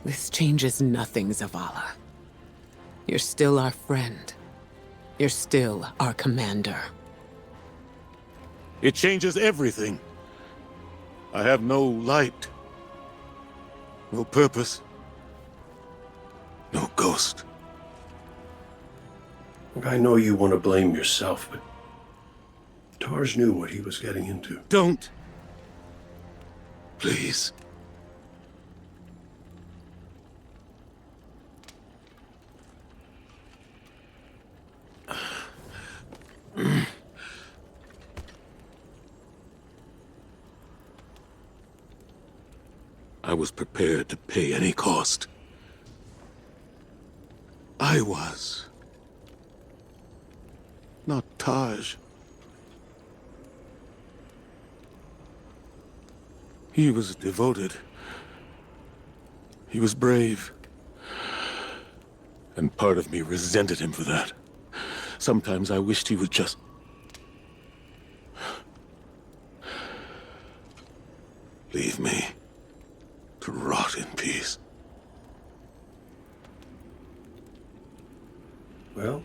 This changes nothing, Zavala. You're still our friend. You're still our commander. It changes everything. I have no light. No purpose. No ghost. Look, I know you want to blame yourself, but Tarj knew what he was getting into. Don't. Please. I was prepared to pay any cost. I was. Not Taj. He was devoted. He was brave. And part of me resented him for that. Sometimes I wished he would just... leave me to rot in peace. Well,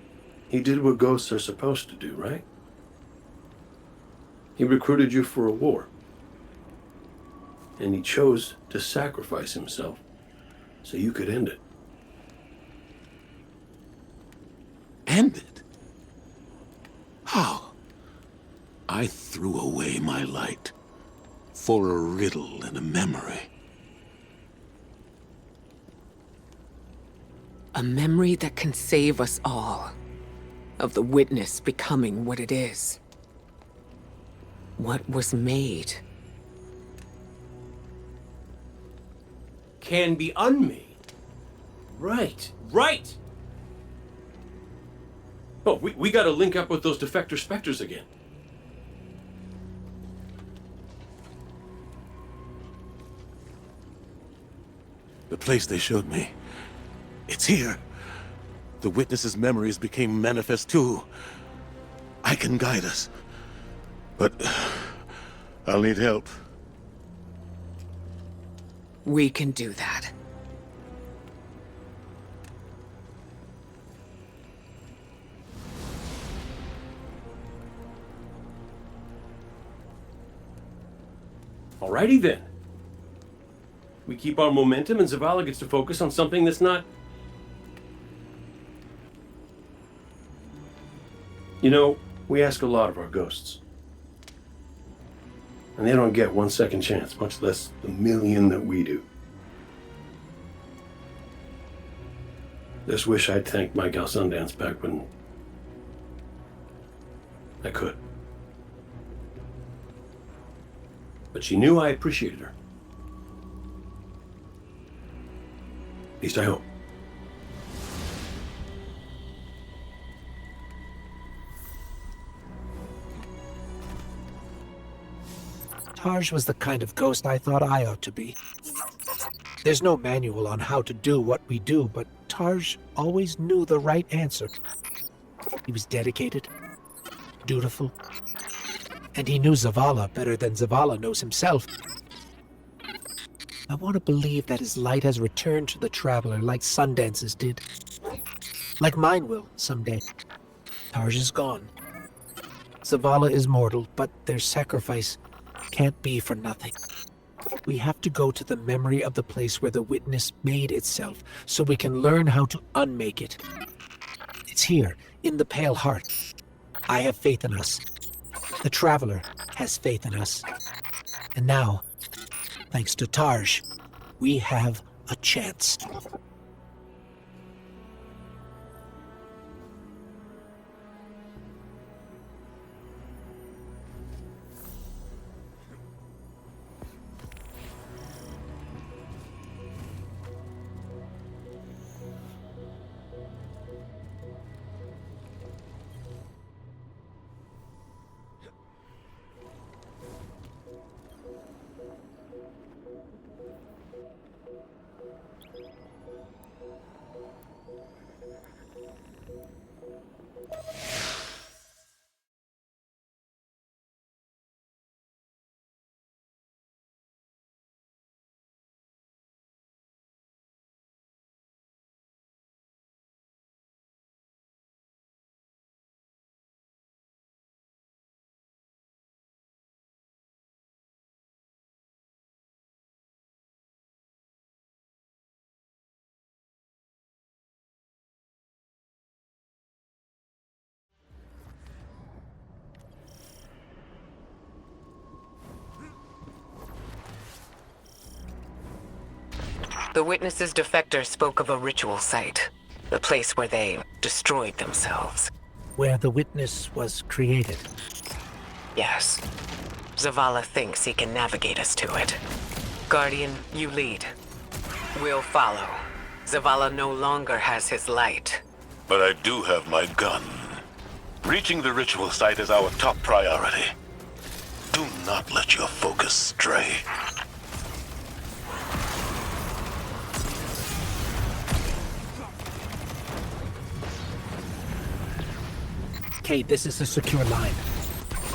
he did what ghosts are supposed to do, right? He recruited you for a war. And he chose to sacrifice himself so you could end it. End it? How? I threw away my light for a riddle and a memory. A memory that can save us all. Of the witness becoming what it is. What was made. Can be unmade. Right. Right! Oh, we gotta link up with those defector specters again. The place they showed me. It's here. The witness's memories became manifest too. I can guide us. But I'll need help. We can do that. Alrighty then. We keep our momentum and Zavala gets to focus on something that's not... You know, we ask a lot of our ghosts. And they don't get 1 second chance, much less the million that we do. Just wish I'd thanked my gal Sundance back when I could. But she knew I appreciated her. At least I hope. Tarj was the kind of ghost I thought I ought to be. There's no manual on how to do what we do, but Tarj always knew the right answer. He was dedicated, dutiful, and he knew Zavala better than Zavala knows himself. I want to believe that his light has returned to the Traveler like Sundance's did. Like mine will, someday. Tarj is gone. Zavala is mortal, but their sacrifice can't be for nothing. We have to go to the memory of the place where the witness made itself, so we can learn how to unmake it. It's here, in the Pale Heart. I have faith in us. The Traveler has faith in us. And now, thanks to Tarj, we have a chance. The Witness's defector spoke of a ritual site. The place where they destroyed themselves. Where the witness was created. Yes. Zavala thinks he can navigate us to it. Guardian, you lead. We'll follow. Zavala no longer has his light. But I do have my gun. Reaching the ritual site is our top priority. Do not let your focus stray. Kate, this is a secure line.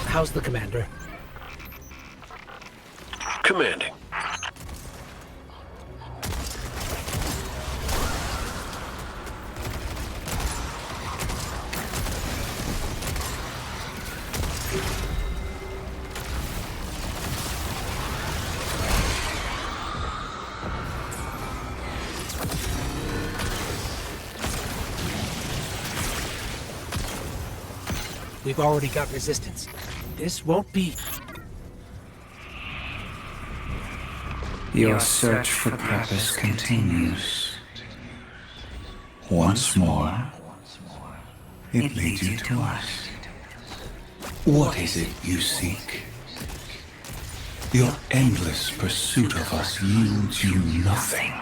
How's the commander? Commanding. We've already got resistance. This won't be... Your search for purpose continues. Once more, it leads you to us. What is it you seek? Your endless pursuit of us yields you nothing.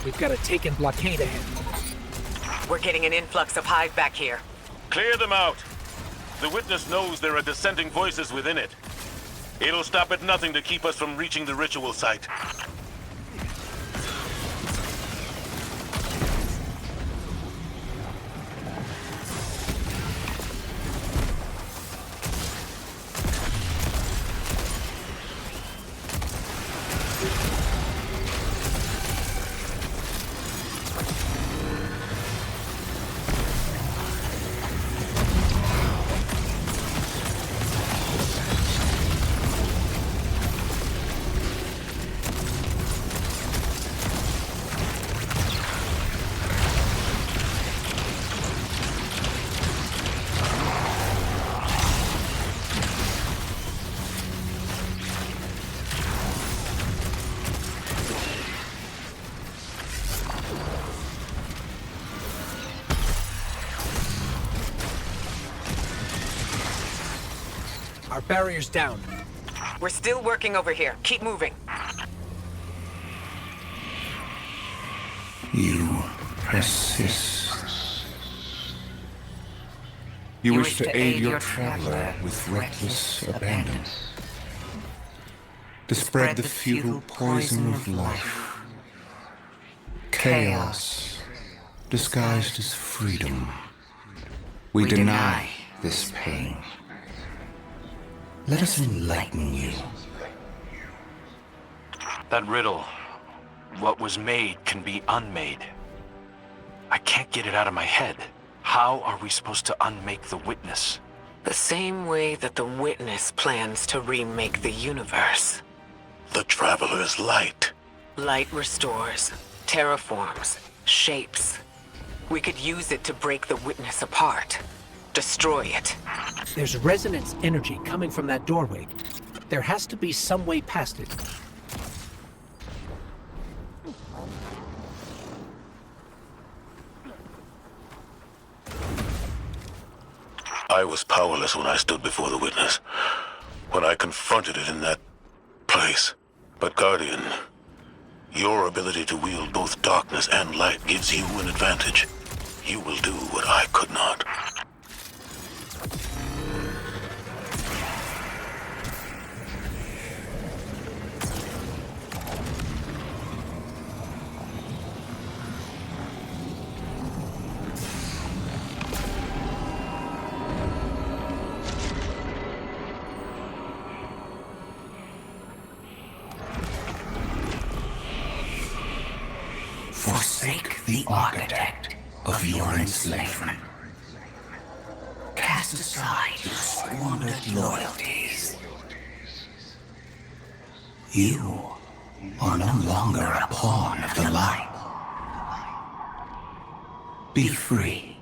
We've got a taken blockade ahead. We're getting an influx of Hive back here. Clear them out. The Witness knows there are dissenting voices within it. It'll stop at nothing to keep us from reaching the ritual site. Our barrier's down. We're still working over here. Keep moving. You persist. You wish to aid your traveler with reckless abandon. To spread the futile poison of life. Chaos, disguised as freedom. We deny this pain. Let us enlighten you. That riddle, what was made can be unmade. I can't get it out of my head. How are we supposed to unmake the Witness? The same way that the Witness plans to remake the universe. The Traveler's light. Light restores, terraforms, shapes. We could use it to break the Witness apart. Destroy it. There's resonance energy coming from that doorway. There has to be some way past it. I was powerless when I stood before the Witness. When I confronted it in that place. But Guardian, your ability to wield both darkness and light gives you an advantage. You will do what I could not. Forsake the architect of your enslavement. Cast aside your squandered loyalties. You are no longer a pawn of the light. Be free.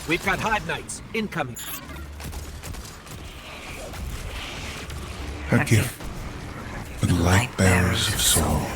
We've got Hive Knights incoming. A gift for the light bearers of soul.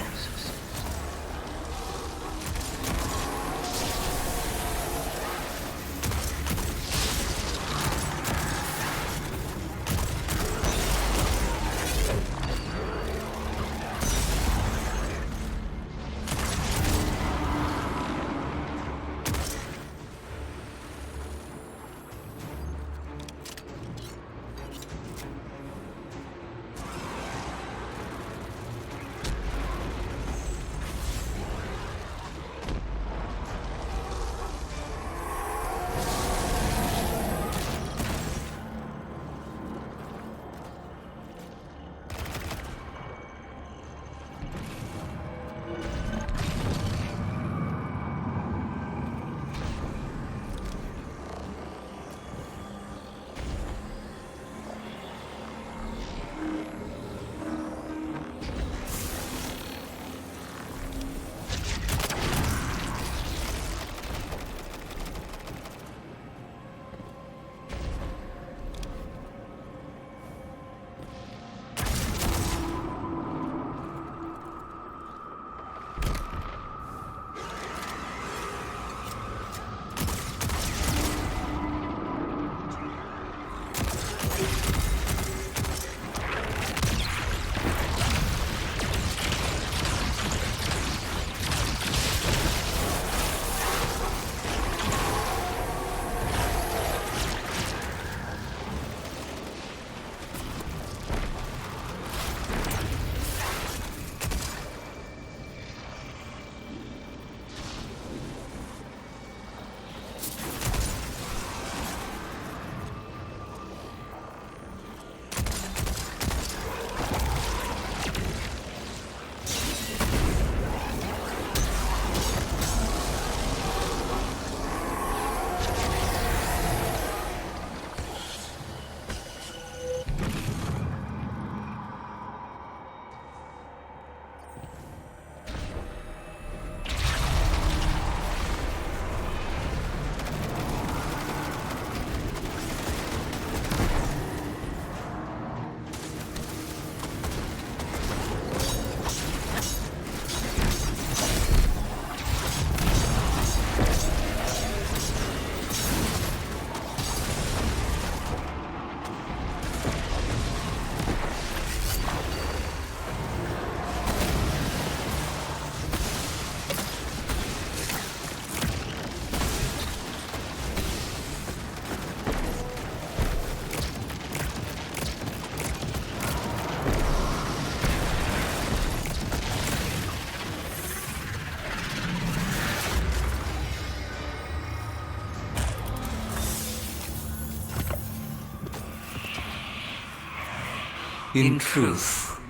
In truth,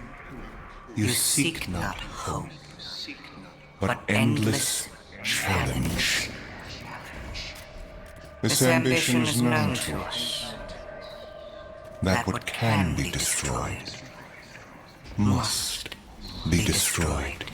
you seek not hope, but endless challenge. This ambition is known to us, that what can be destroyed must be destroyed.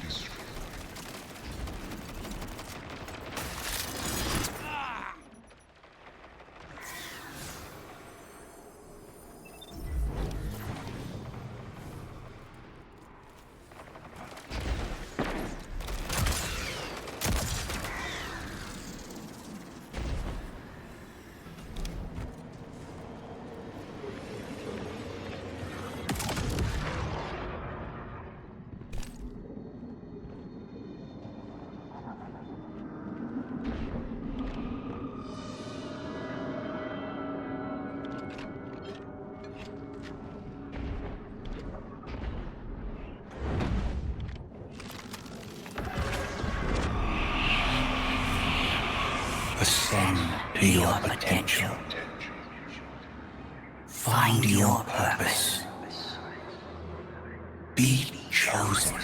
Ascend to your potential. Find your purpose. Be chosen.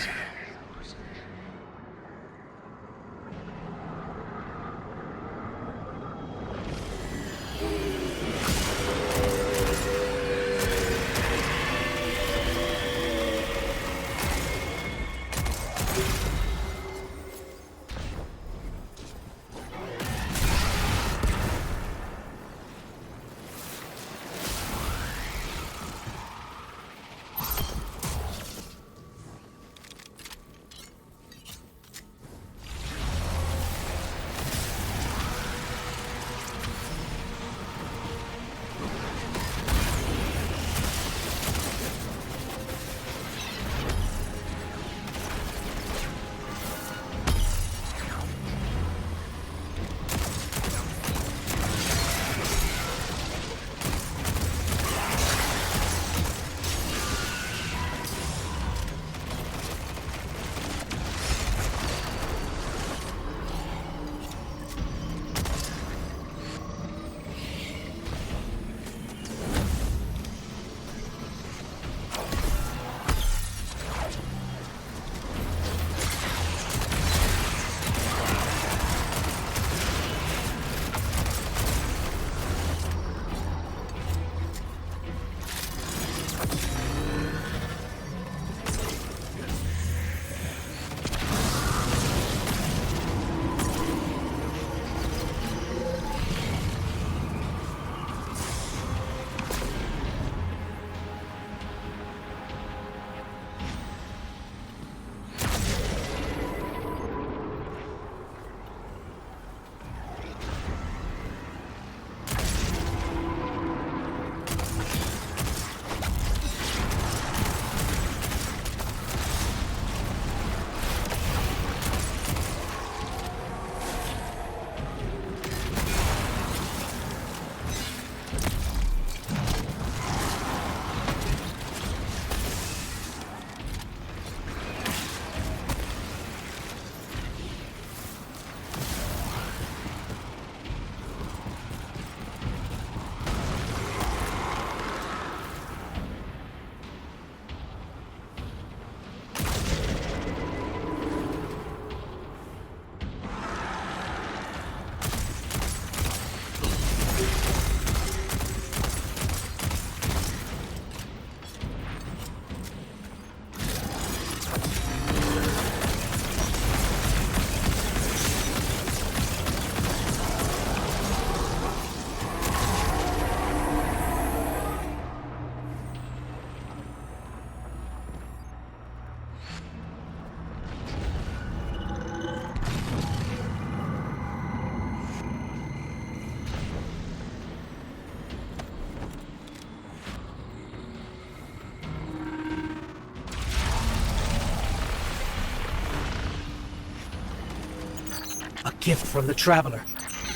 A gift from the Traveler.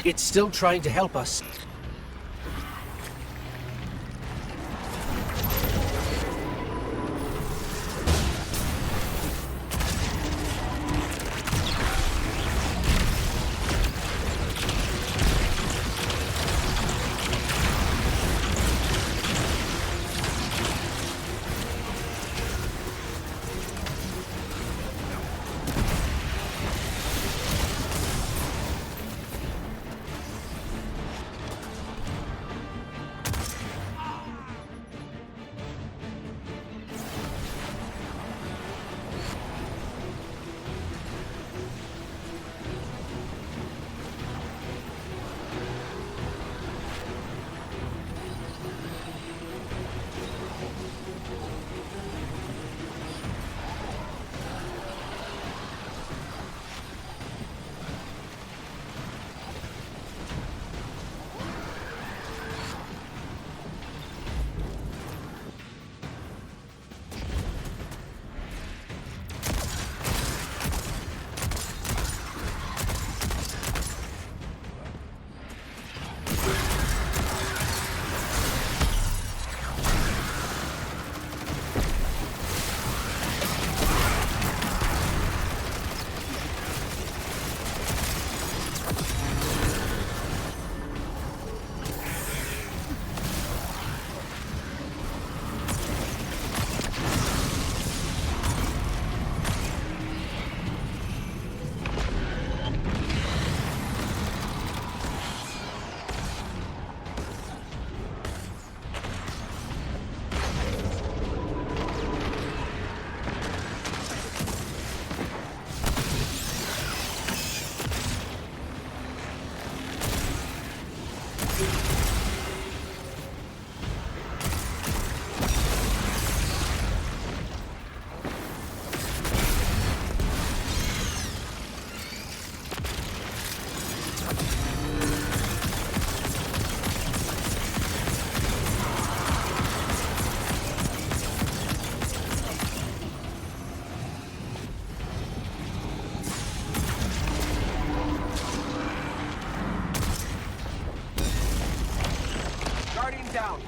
It's still trying to help us. down.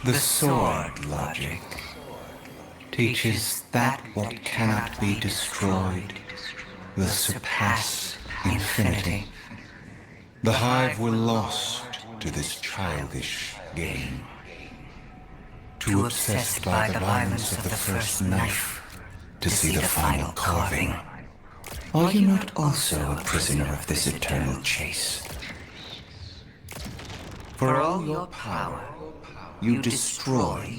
The sword logic teaches that what cannot be destroyed will surpass infinity. The Hive were lost to this childish game, too obsessed by the violence of the first knife to see the final carving. Are you not also a prisoner of this eternal chase? For all your power, you destroy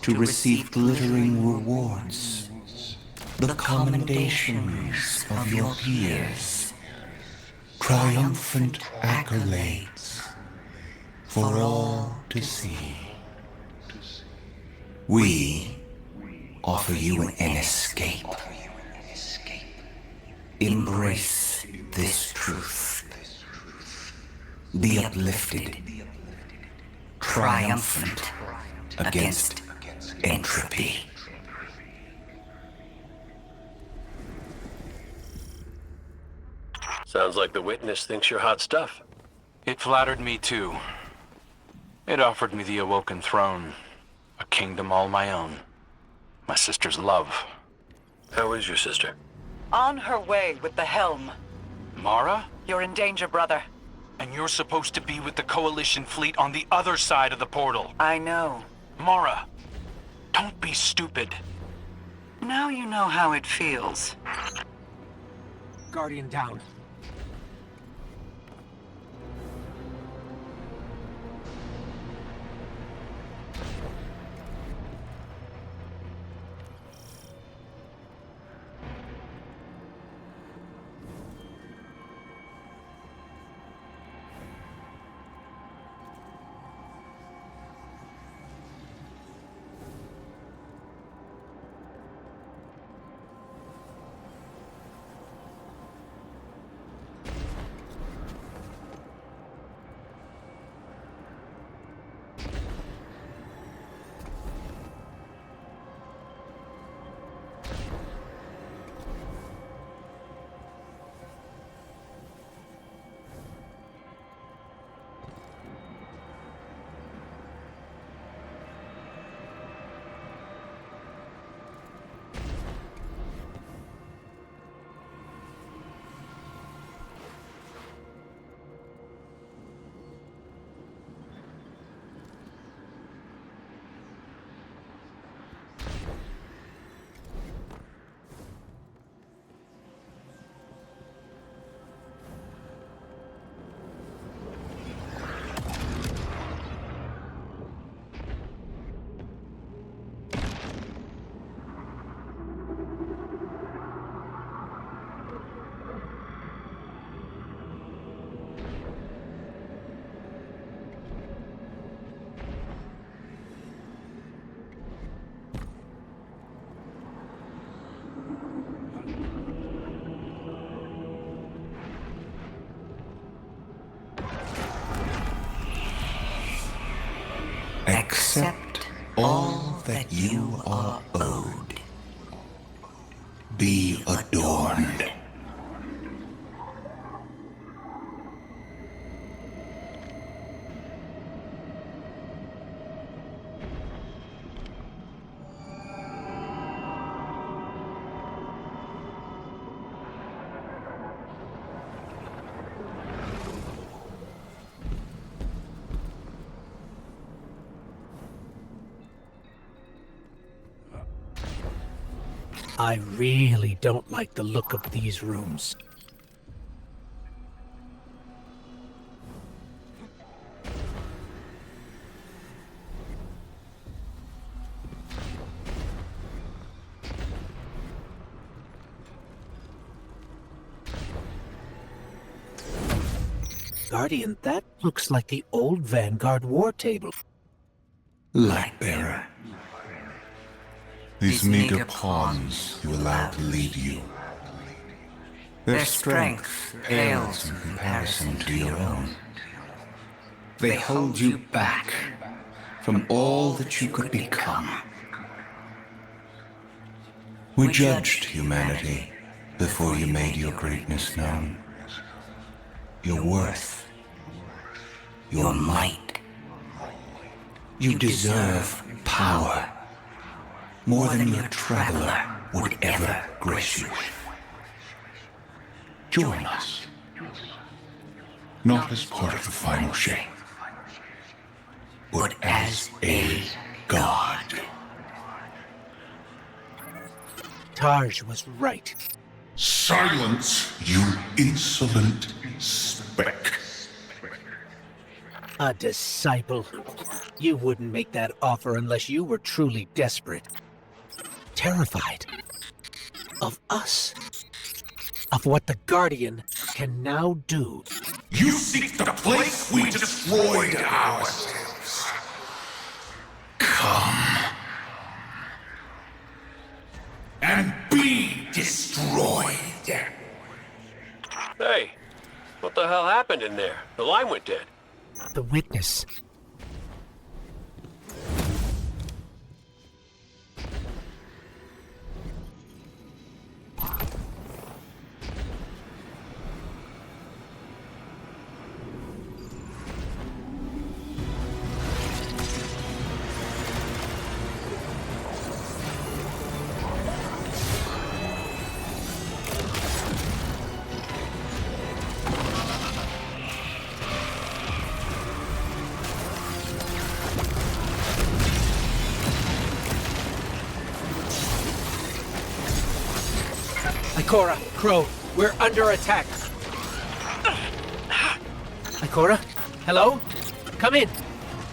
to receive glittering rewards, the commendations of your peers, triumphant accolades for all to see. We offer you an escape. Embrace this truth. Be uplifted, triumphant against entropy. Sounds like the witness thinks you're hot stuff. It flattered me too. It offered me the Awoken Throne, a kingdom all my own, my sister's love. How is your sister? On her way with the helm. Mara? You're in danger, brother. And you're supposed to be with the Coalition fleet on the other side of the portal. I know. Mara, don't be stupid. Now you know how it feels. Guardian down. Accept all that you are owed. Be adorned. I really don't like the look of these rooms. Guardian, that looks like the old Vanguard war table. Lightbearer. These meager pawns you allow to lead you. Their strength pales in comparison to your own. They hold you back from all that you could become. We judged humanity before you made your greatness known. Your worth, your might. You deserve power more than your traveler would ever grace you with. Join us, not as part of the final shape, but as a god. Tarj was right. Silence, you insolent speck. A disciple. You wouldn't make that offer unless you were truly desperate. Terrified. Of us. Of what the Guardian can now do. You seek the place we destroyed ourselves. Come. And be destroyed. Hey, what the hell happened in there? The line went dead. The witness. Ikora, Crow, we're under attack. Ikora? Hello? Come in.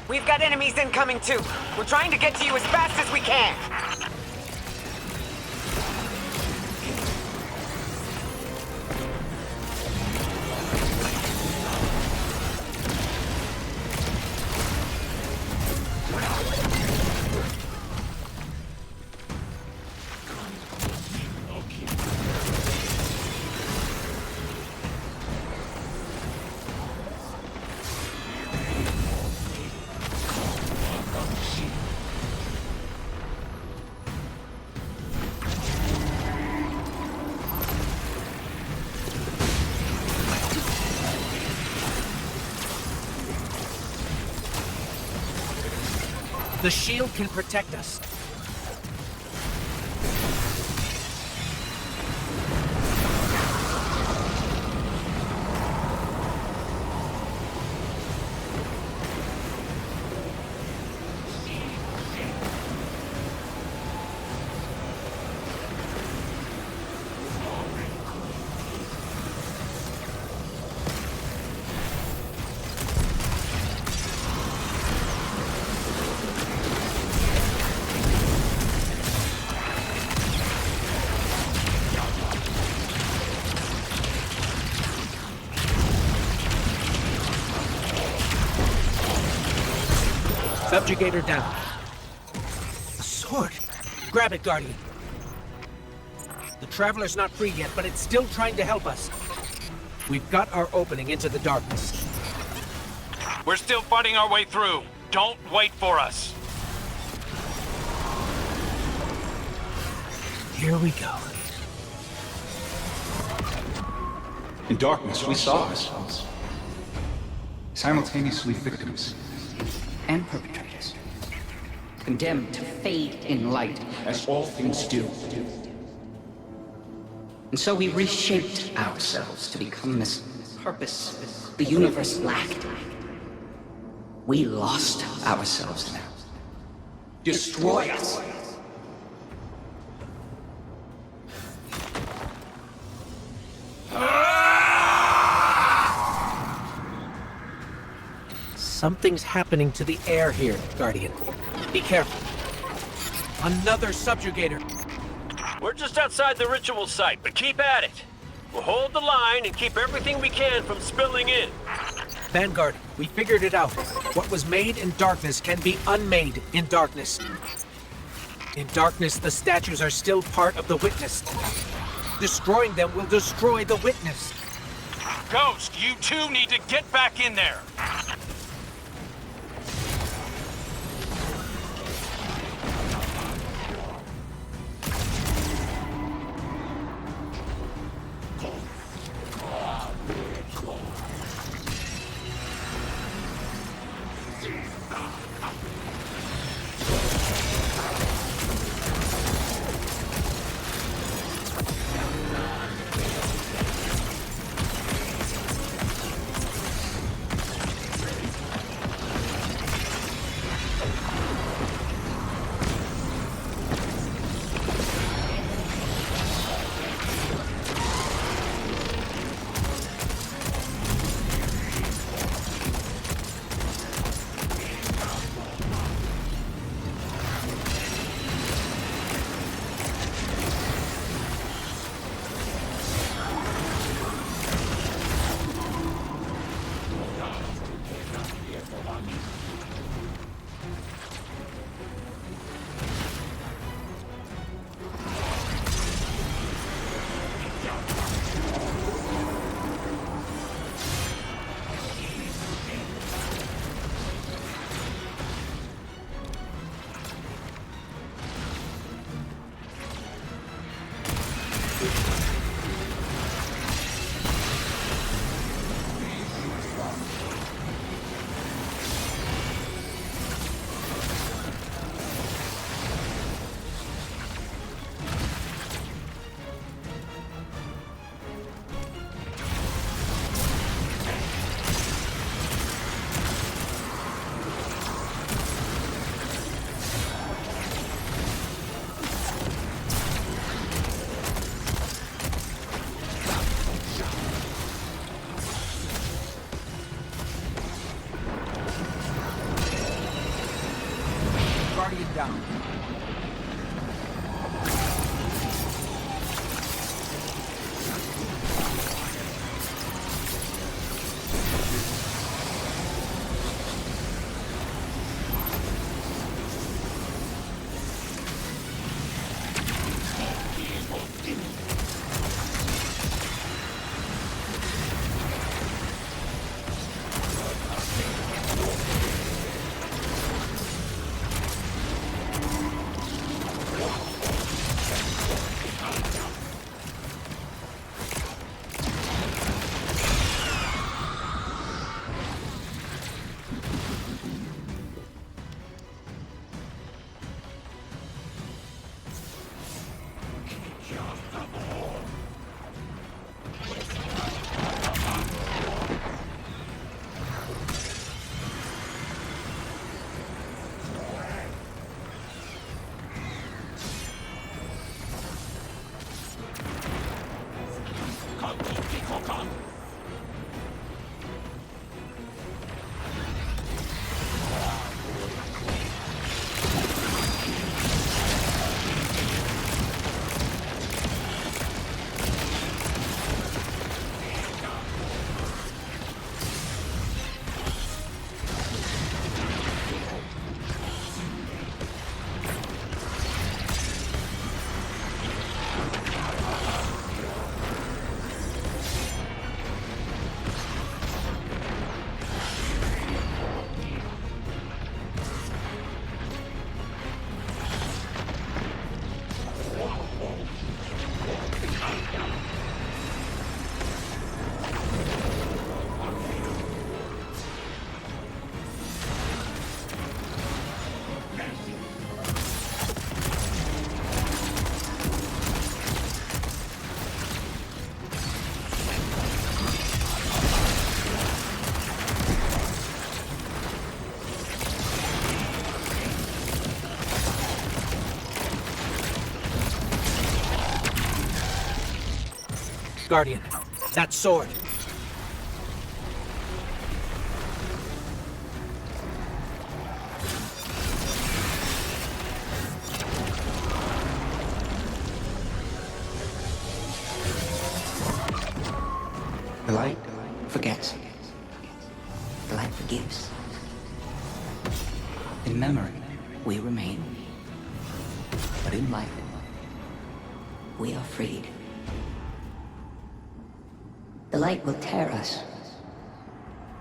We've got enemies incoming too. We're trying to get to you as fast as we can. The shield can protect us. Subjugator down. A sword. Grab it, Guardian. The Traveler's not free yet, but it's still trying to help us. We've got our opening into the darkness. We're still fighting our way through. Don't wait for us. Here we go. In darkness, we saw ourselves. Simultaneously victims And perpetrators. Condemned to fade in light. as all things do. And so we reshaped ourselves to become this purpose the universe lacked. We lost ourselves now. Destroy us. Something's happening to the air here, Guardian. Be careful. Another subjugator. We're just outside the ritual site, but keep at it. We'll hold the line and keep everything we can from spilling in. Vanguard, we figured it out. What was made in darkness can be unmade in darkness. In darkness, the statues are still part of the Witness. Destroying them will destroy the Witness. Ghost, you two need to get back in there. Guardian down. Guardian, that sword. The light forgets. The light forgives. In memory, we remain. But in light, we are freed. The light will tear us.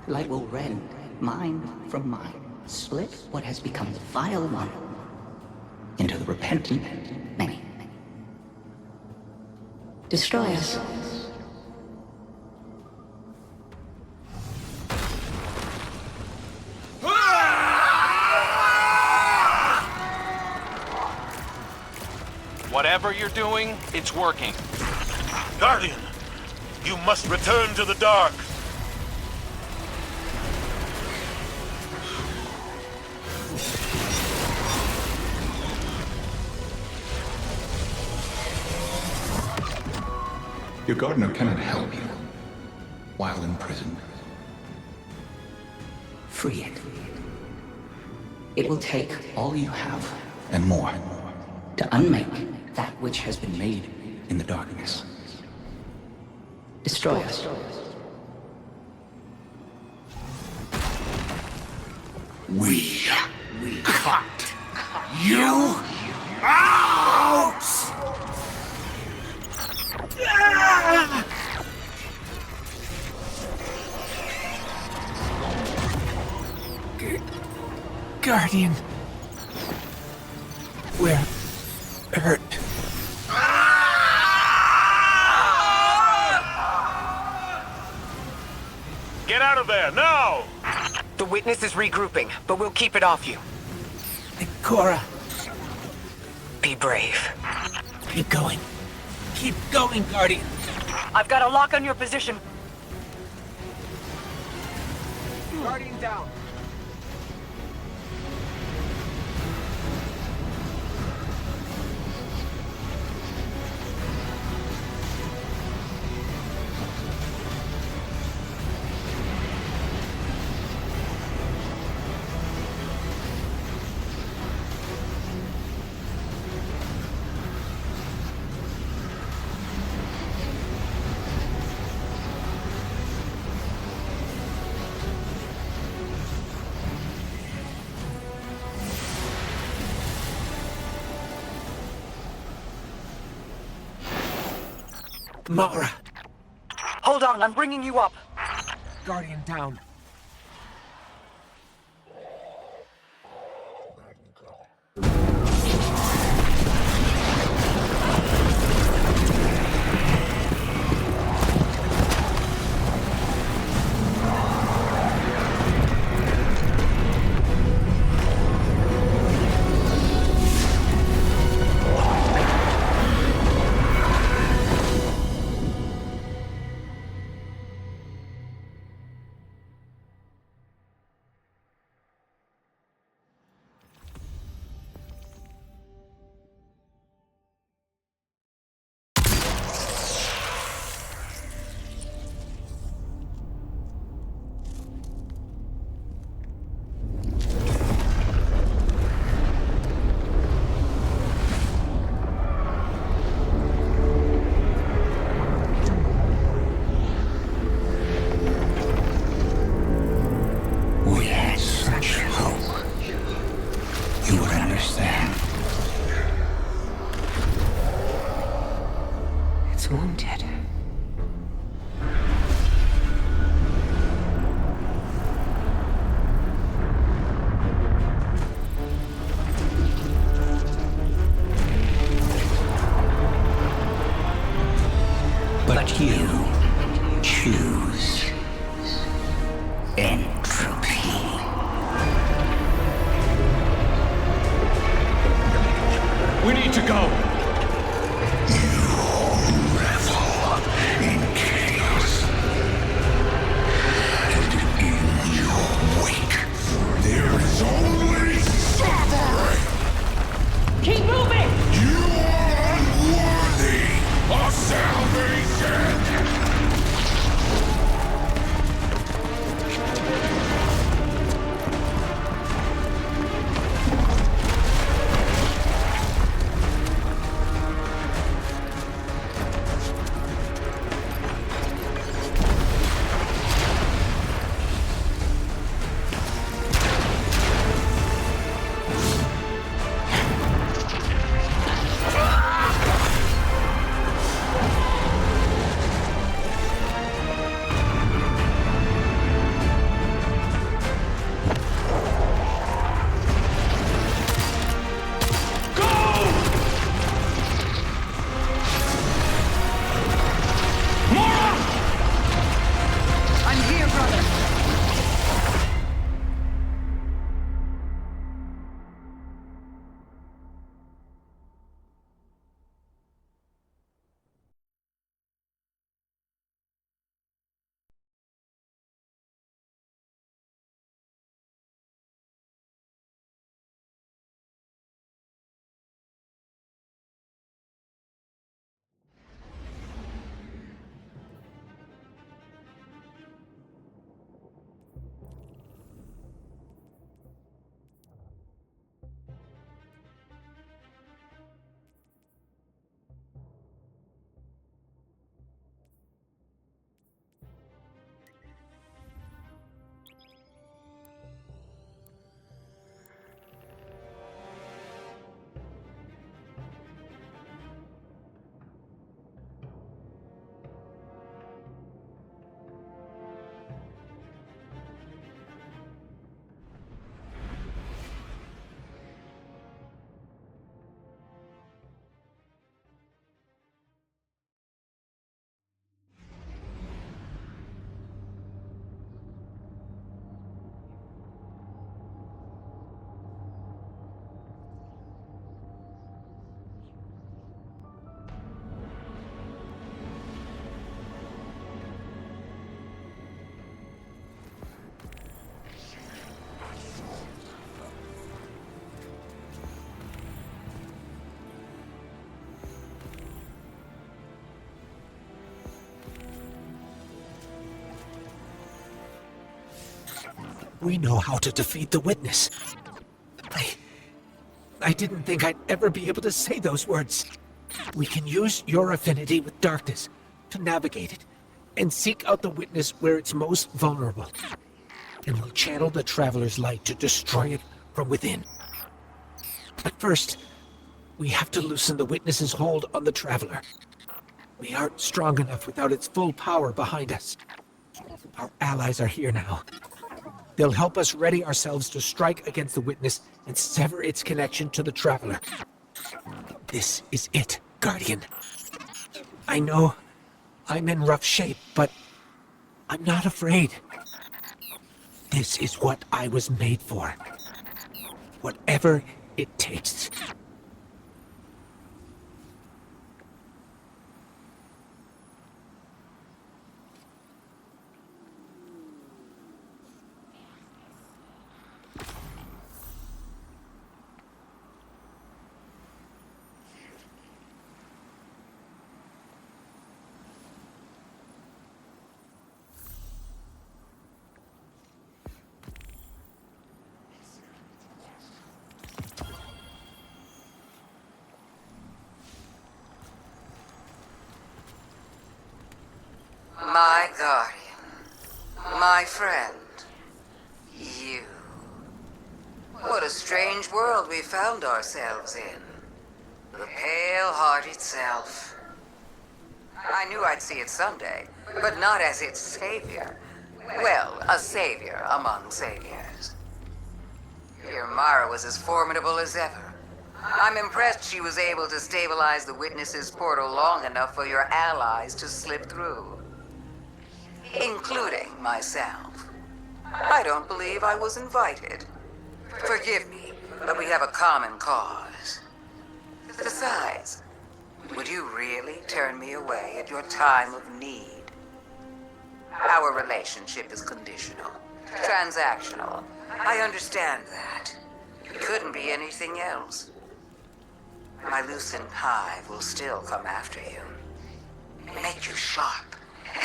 The light will rend mind from mind, split what has become the vile one into the repentant many. Destroy us. Whatever you're doing, it's working. Guardian, you must return to the dark. Your gardener cannot help you while in prison. Free it. It will take all you have And more. to unmake that which has been made in the darkness. Destroy us. We cut you out! Guardian. We're hurt. Get out of there, now! The witness is regrouping, but we'll keep it off you. Cora, Be brave. keep going. Keep going, Guardian. I've got a lock on your position. Guardian down. Mara. Hold on, I'm bringing you up. Guardian down. We know how to defeat the Witness. I didn't think I'd ever be able to say those words. We can use your affinity with darkness to navigate it and seek out the Witness where it's most vulnerable. And we'll channel the Traveler's light to destroy it from within. But first, we have to loosen the Witness's hold on the Traveler. We aren't strong enough without its full power behind us. Our allies are here now. They'll help us ready ourselves to strike against the Witness and sever its connection to the Traveler. This is it, Guardian. I know I'm in rough shape, but I'm not afraid. This is what I was made for. Whatever it takes. My guardian. My friend. You. What a strange world we found ourselves in. The pale heart itself. I knew I'd see it someday, but not as its savior. Well, a savior among saviors. Your Mara was as formidable as ever. I'm impressed she was able to stabilize the Witness's portal long enough for your allies to slip through. Including myself. I don't believe I was invited. Forgive me, but we have a common cause. Besides, would you really turn me away at your time of need? Our relationship is conditional, transactional. I understand that. It couldn't be anything else. My loosened hive will still come after you. Make you sharp,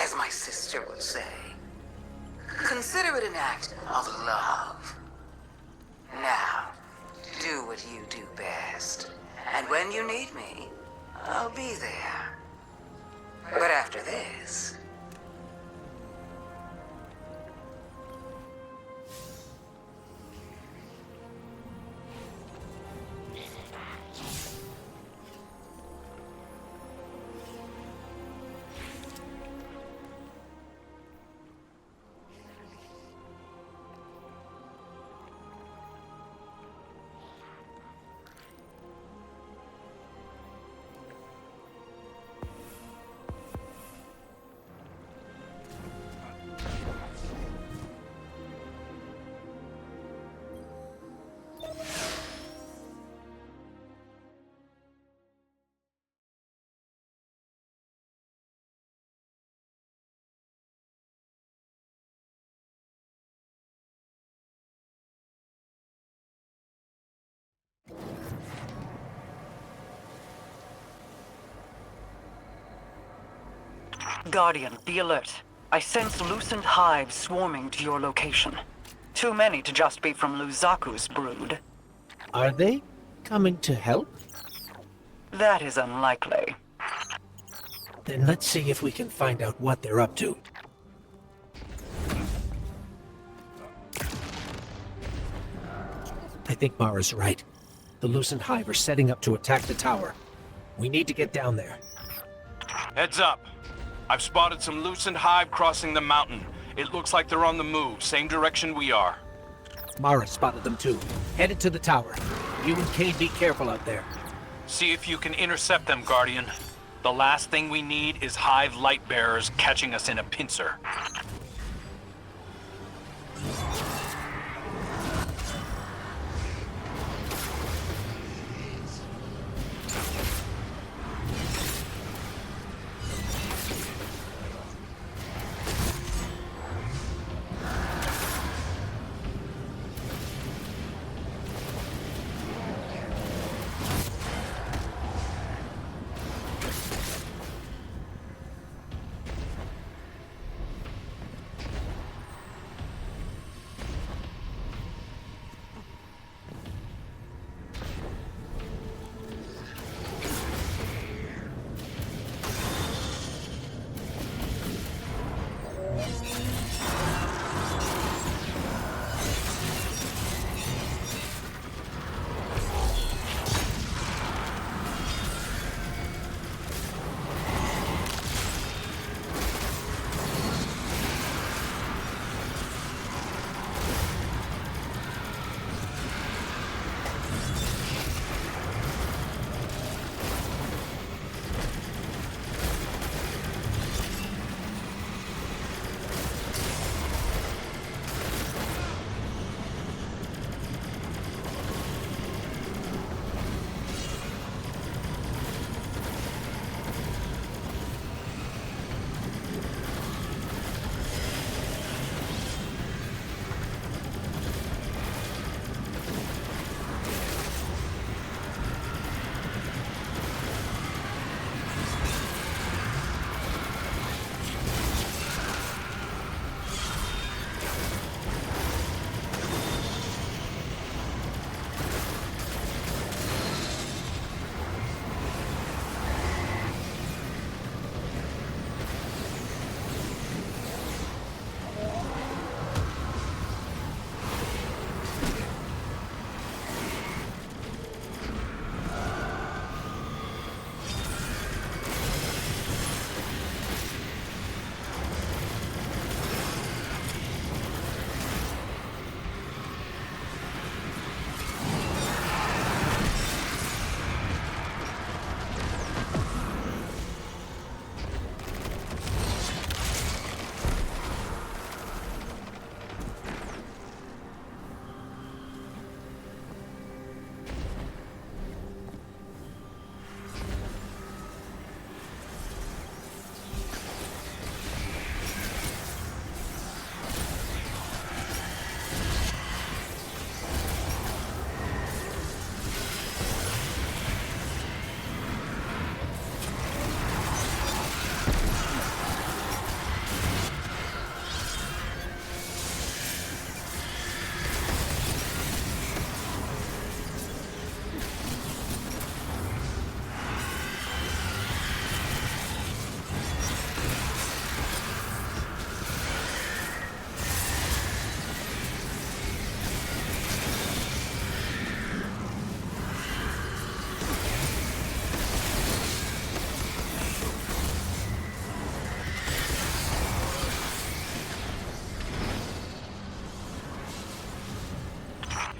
as my sister would say. Consider it an act of love. Now, do what you do best. And when you need me, I'll be there. But after this... Guardian, be alert. I sense loosened hives swarming to your location. Too many to just be from Luzaku's brood. Are they coming to help? That is unlikely. Then let's see if we can find out what they're up to. I think Mara's right. The loosened hive are setting up to attack the tower. We need to get down there. Heads up. I've spotted some loosened hive crossing the mountain. It looks like they're on the move, same direction we are. Mara spotted them too. Headed to the tower. You and Kay be careful out there. See if you can intercept them, Guardian. The last thing we need is hive light bearers catching us in a pincer.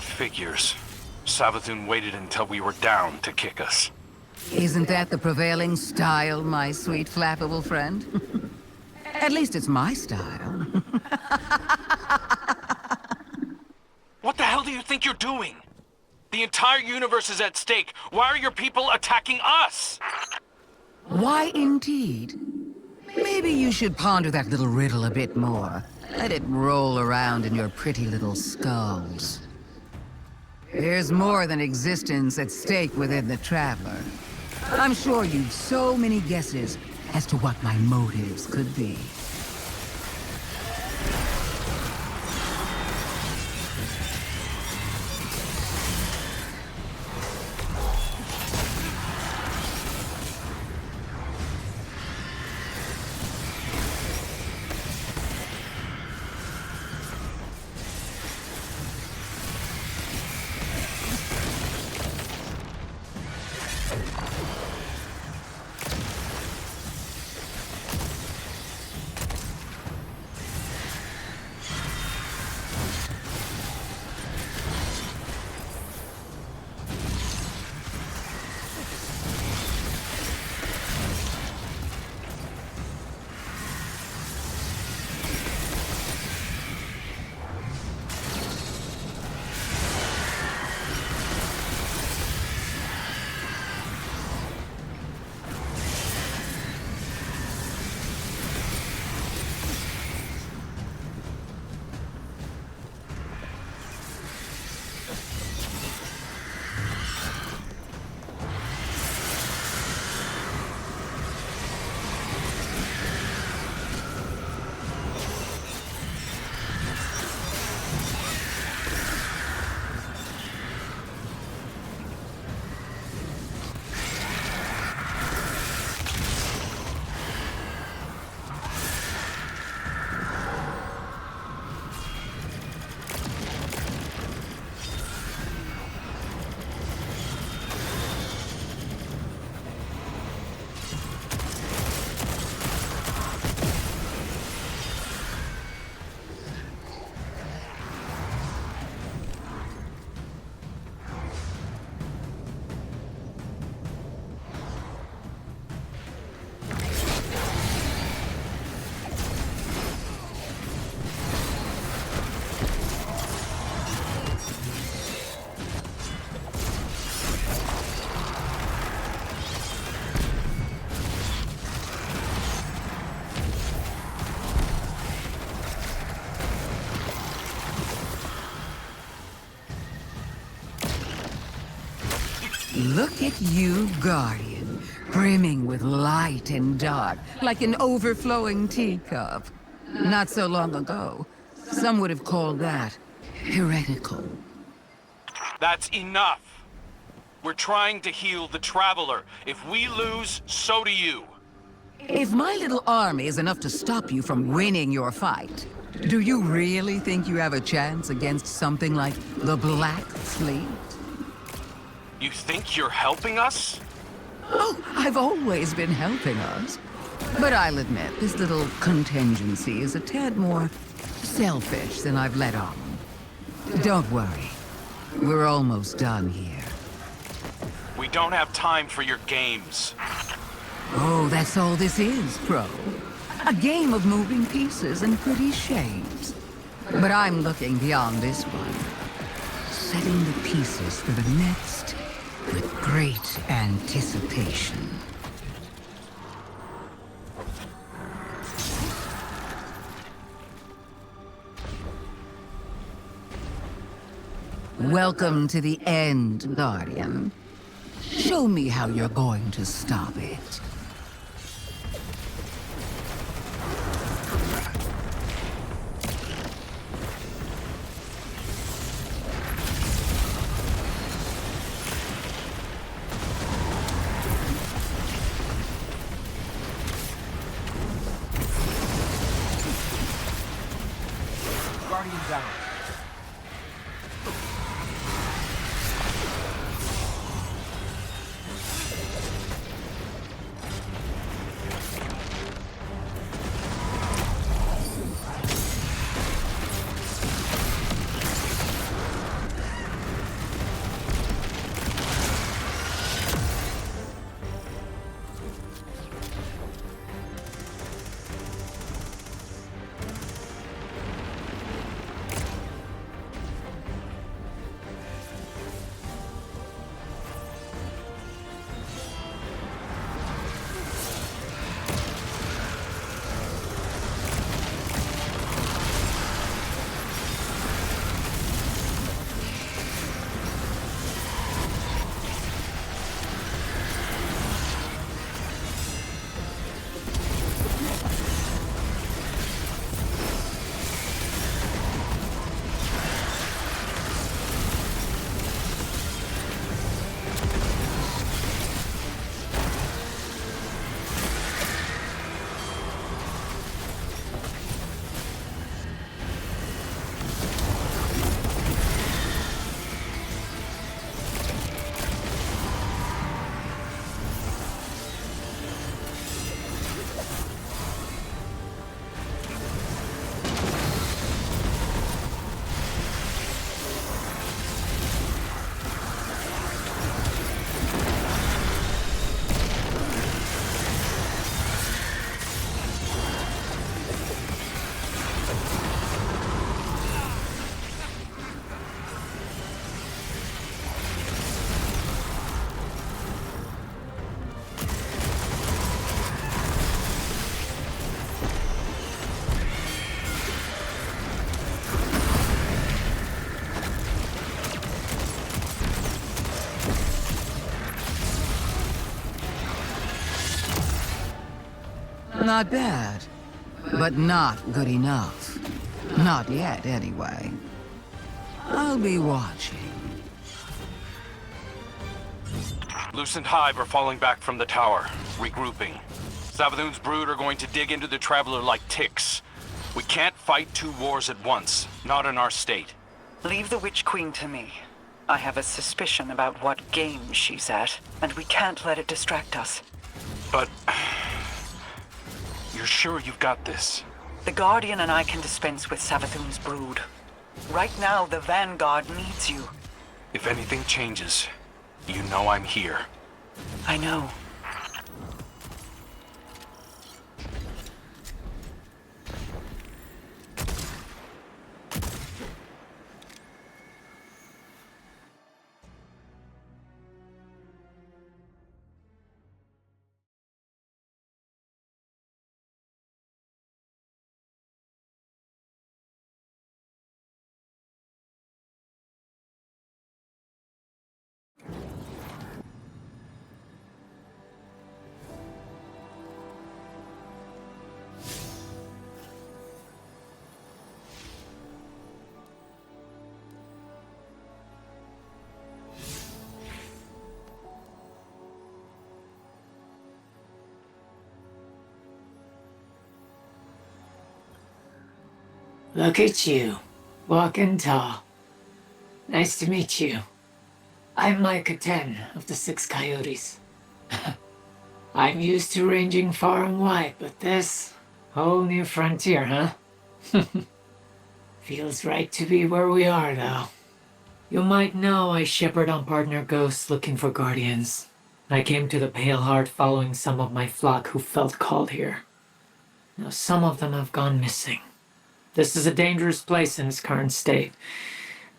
Figures. Savathun waited until we were down to kick us. Isn't that the prevailing style, my sweet flappable friend? At least it's my style. What the hell do you think you're doing? The entire universe is at stake. Why are your people attacking us? Why indeed? Maybe you should ponder that little riddle a bit more. Let it roll around in your pretty little skulls. There's more than existence at stake within the Traveler. I'm sure you've so many guesses as to what my motives could be. Look at you, Guardian, brimming with light and dark, like an overflowing teacup. Not so long ago, some would have called that heretical. That's enough. We're trying to heal the Traveler. If we lose, so do you. If my little army is enough to stop you from winning your fight, do you really think you have a chance against something like the Black Fleet? You think you're helping us? Oh, I've always been helping us. But I'll admit, this little contingency is a tad more selfish than I've let on. Don't worry. We're almost done here. We don't have time for your games. Oh, that's all this is, Pro. A game of moving pieces and pretty shapes. But I'm looking beyond this one. Setting the pieces for the next with great anticipation. Welcome to the end, Guardian. Show me how you're going to stop it. Guardian down. Not bad, but not good enough. Not yet, anyway. I'll be watching. Lucent Hive are falling back from the tower, regrouping. Savathun's brood are going to dig into the Traveler like ticks. We can't fight two wars at once, not in our state. Leave the Witch Queen to me. I have a suspicion about what game she's at, and we can't let it distract us. But... you're sure you've got this? The Guardian and I can dispense with Savathun's brood. Right now, the Vanguard needs you. If anything changes, you know I'm here. I know. Look at you, walking tall. Nice to meet you. I'm Micah 10 of the Six Coyotes. I'm used to ranging far and wide, but this, whole new frontier, huh? Feels right to be where we are, though. You might know I shepherd on partner ghosts looking for guardians. I came to the Pale Heart following some of my flock who felt called here. Now some of them have gone missing. This is a dangerous place in its current state.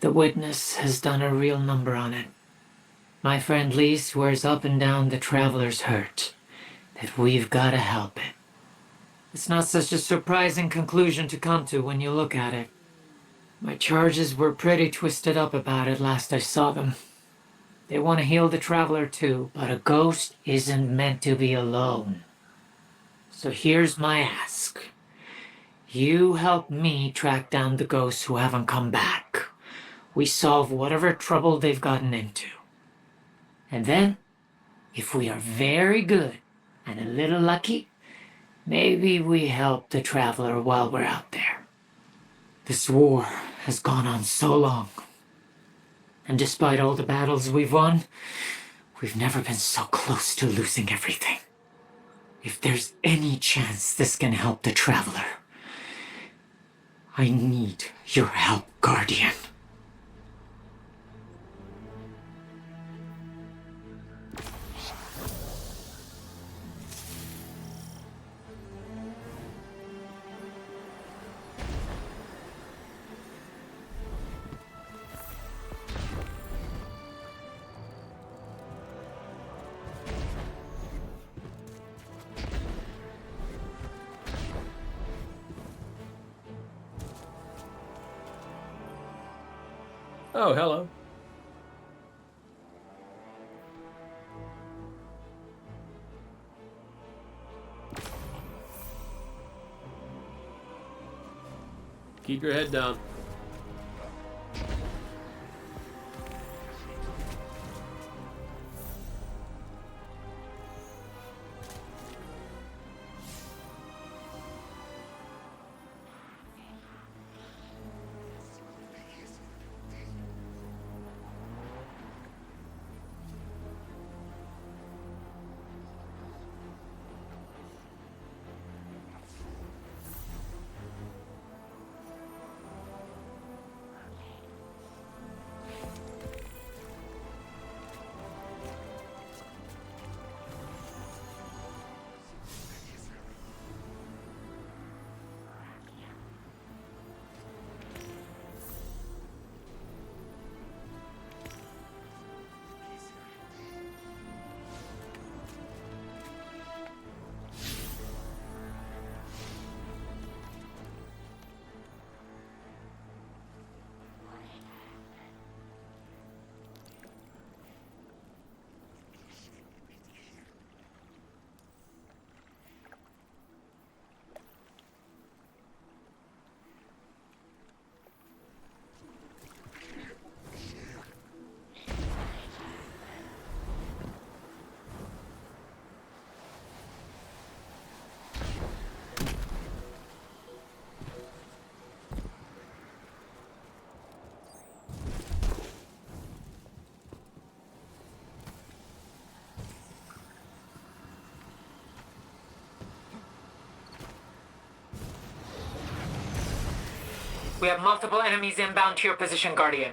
The Witness has done a real number on it. My friend Lee swears up and down the Traveler's hurt, that we've got to help it. It's not such a surprising conclusion to come to when you look at it. My charges were pretty twisted up about it last I saw them. They want to heal the Traveler too, but a ghost isn't meant to be alone. So here's my ask. You help me track down the ghosts who haven't come back. We solve whatever trouble they've gotten into. And then, if we are very good and a little lucky, maybe we help the Traveler while we're out there. This war has gone on so long. And despite all the battles we've won, we've never been so close to losing everything. If there's any chance this can help the Traveler, I need your help, Guardian. Oh, hello. Keep your head down. We have multiple enemies inbound to your position, Guardian.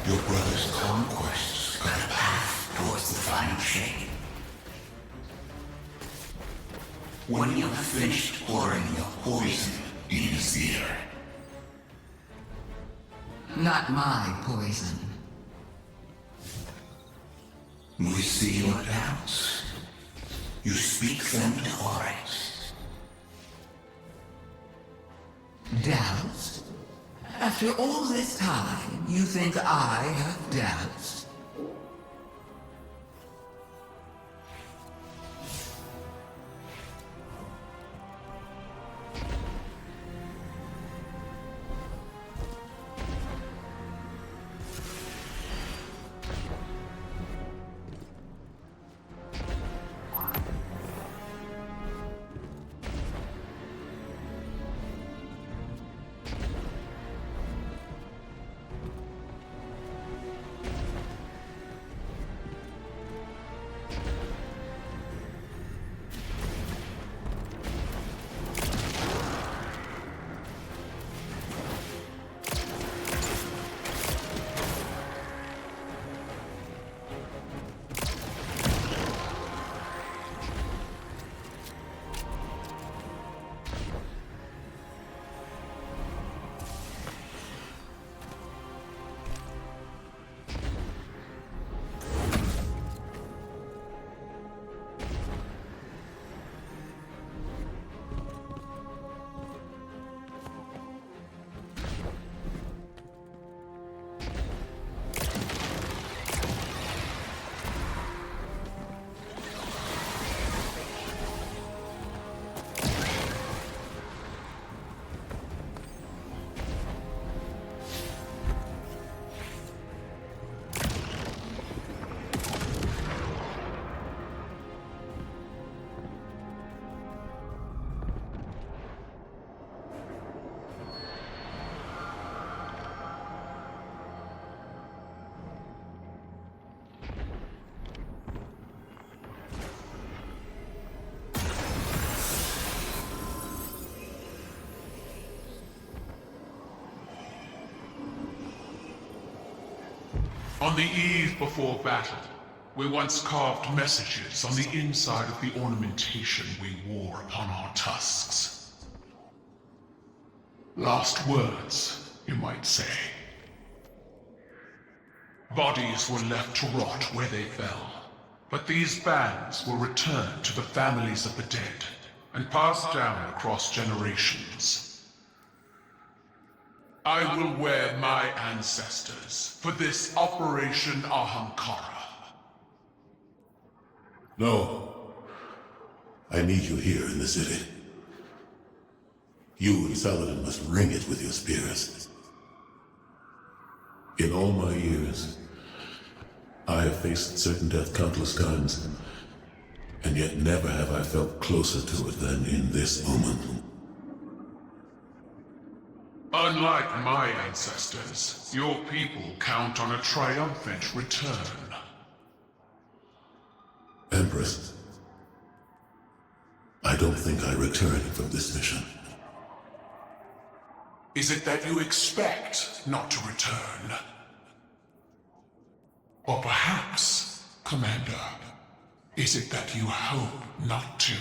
Your brother's conquests are the path towards the final shape. When you have finished pouring your poison in his ear. Not my poison. We see your doubts. You speak them to Oryx. Doubts? After all this time, you think I have doubts? On the eve before battle, we once carved messages on the inside of the ornamentation we wore upon our tusks. Last words, you might say. Bodies were left to rot where they fell, but these bands were returned to the families of the dead and passed down across generations. I will wear my ancestors for this Operation Ahamkara. No. I need you here in the city. You and Saladin must ring it with your spears. In all my years, I have faced certain death countless times, and yet never have I felt closer to it than in this moment. Unlike my ancestors, your people count on a triumphant return. Empress, I don't think I return from this mission. Is it that you expect not to return? Or perhaps, Commander, is it that you hope not to?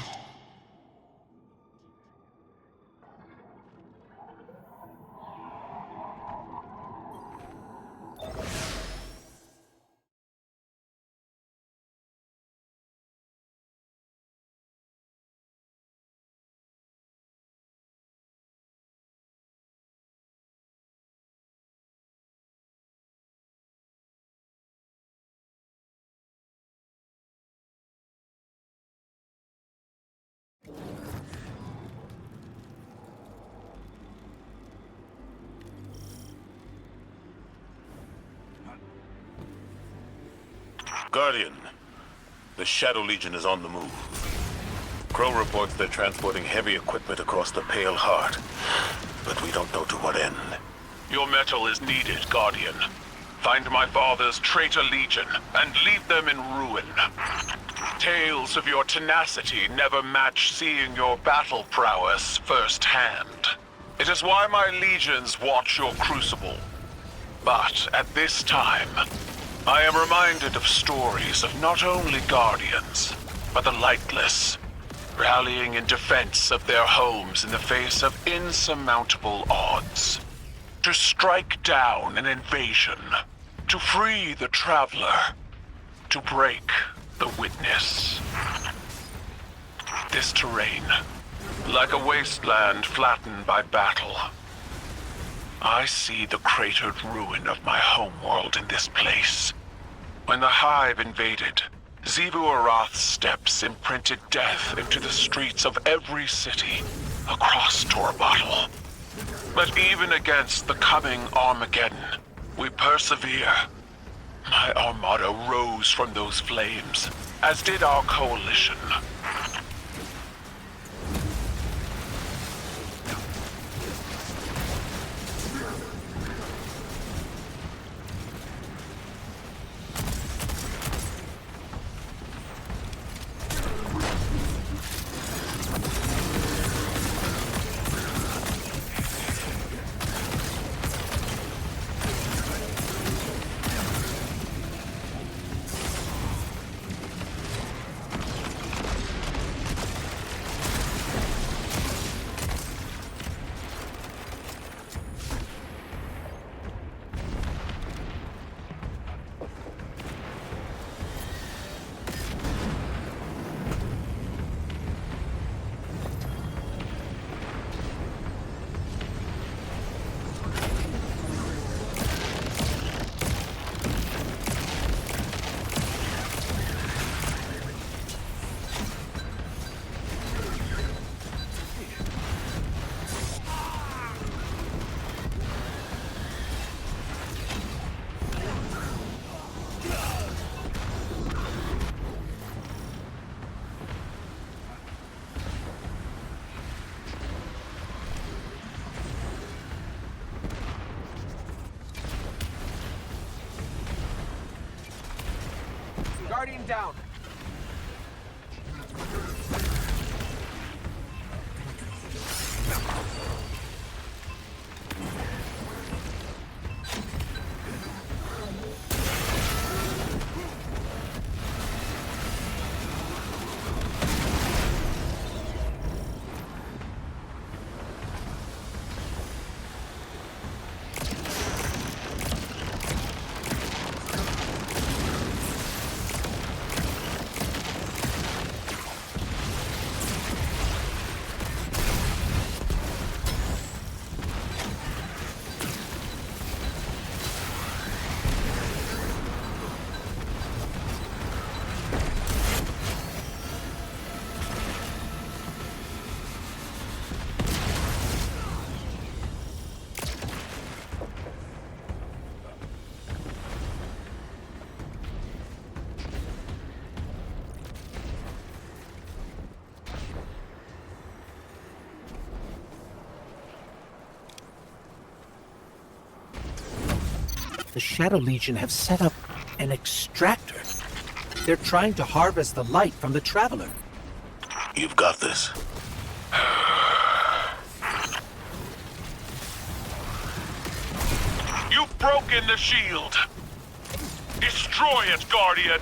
Guardian, the Shadow Legion is on the move. Crow reports they're transporting heavy equipment across the Pale Heart, but we don't know to what end. Your metal is needed, Guardian. Find my father's traitor legion and leave them in ruin. Tales of your tenacity never match seeing your battle prowess firsthand. It is why my legions watch your crucible. But at this time, I am reminded of stories of not only Guardians, but the lightless, rallying in defense of their homes in the face of insurmountable odds. To strike down an invasion, to free the traveler, to break the witness. This terrain, like a wasteland flattened by battle. I see the cratered ruin of my homeworld in this place. When the Hive invaded, Xivu Arath's steps imprinted death into the streets of every city across Torbottle. But even against the coming Armageddon, we persevere. My armada rose from those flames, as did our coalition. Guardian down. The Shadow Legion have set up an extractor. They're trying to harvest the light from the Traveler. You've got this. You've broken the shield! Destroy it, Guardian!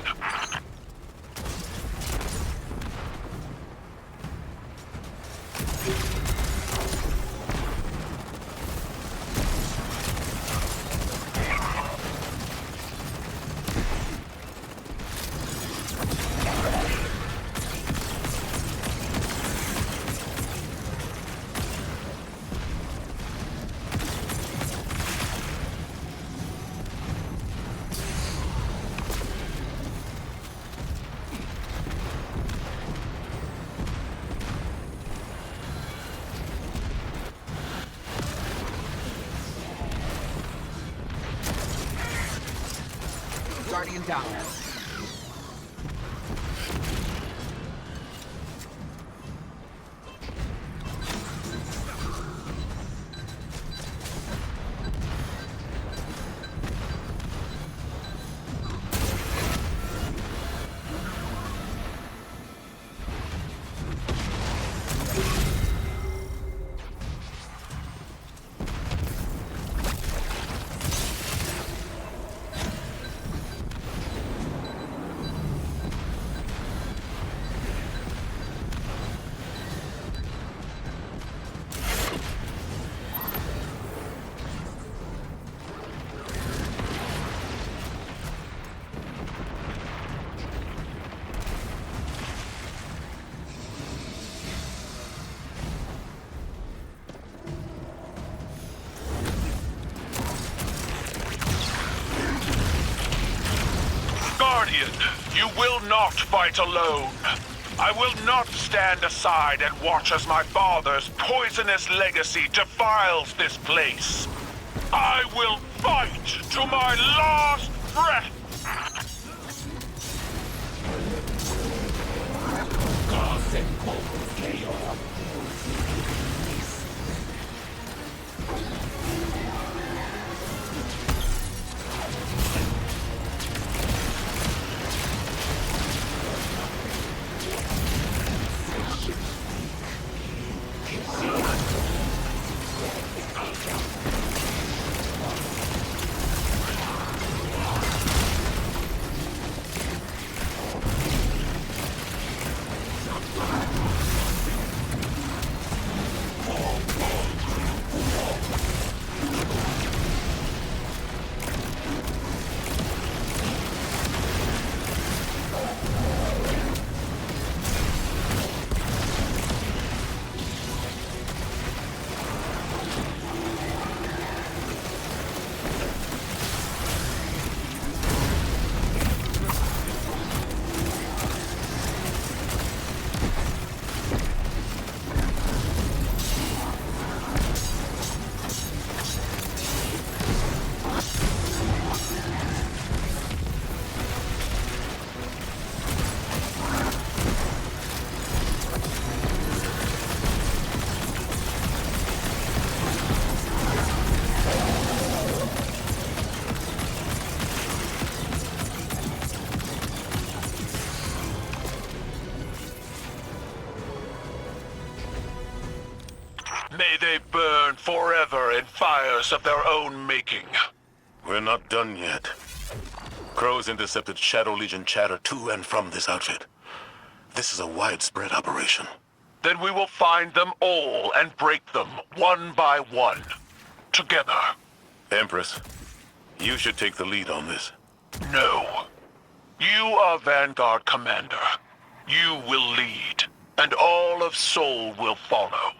Guardian down. Guardian, you will not fight alone. I will not stand aside and watch as my father's poisonous legacy defiles this place. I will fight to my last breath! May they burn forever in fires of their own making. We're not done yet. Crows intercepted Shadow Legion chatter to and from this outfit. This is a widespread operation. Then we will find them all and break them one by one. Together. Empress, you should take the lead on this. No. You are Vanguard Commander. You will lead, and all of Seoul will follow.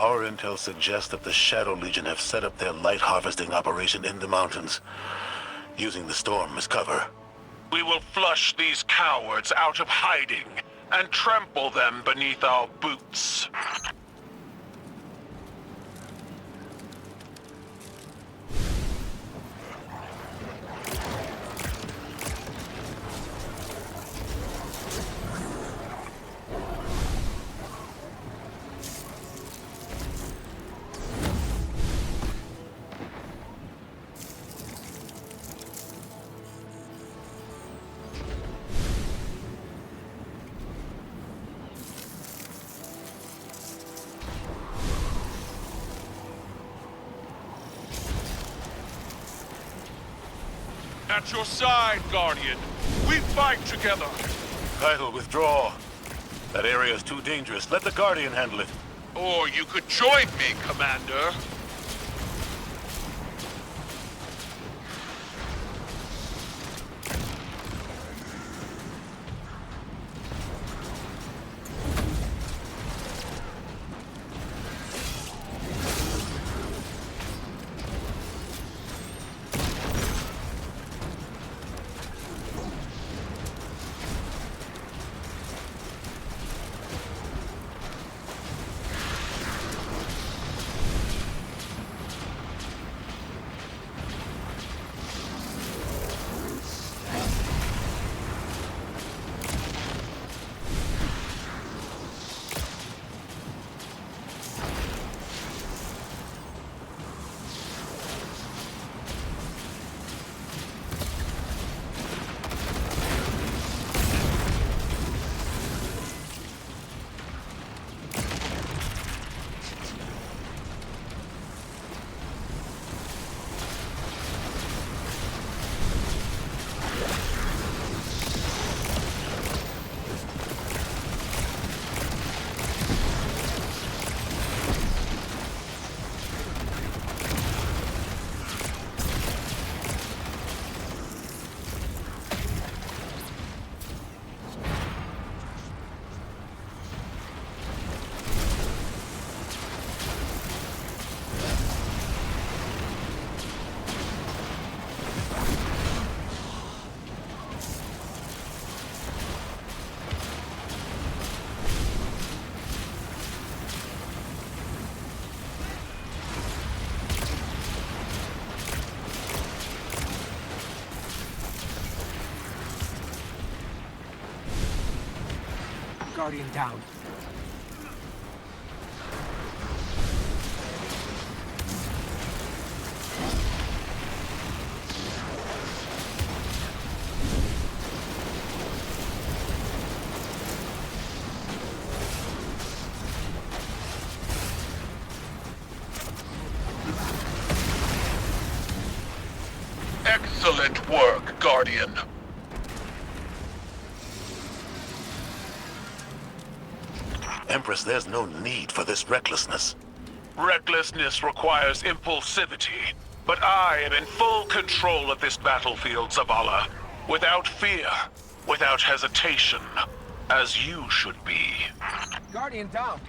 Our intel suggests that the Shadow Legion have set up their light harvesting operation in the mountains, using the storm as cover. We will flush these cowards out of hiding and trample them beneath our boots. At your side, Guardian. We fight together. Keitel, withdraw. That area is too dangerous. Let the Guardian handle it. Or you could join me, Commander. Guardian down. Excellent work, Guardian. Empress, there's no need for this recklessness. Recklessness requires impulsivity, but I am in full control of this battlefield, Zavala. Without fear, without hesitation, as you should be. Guardian down.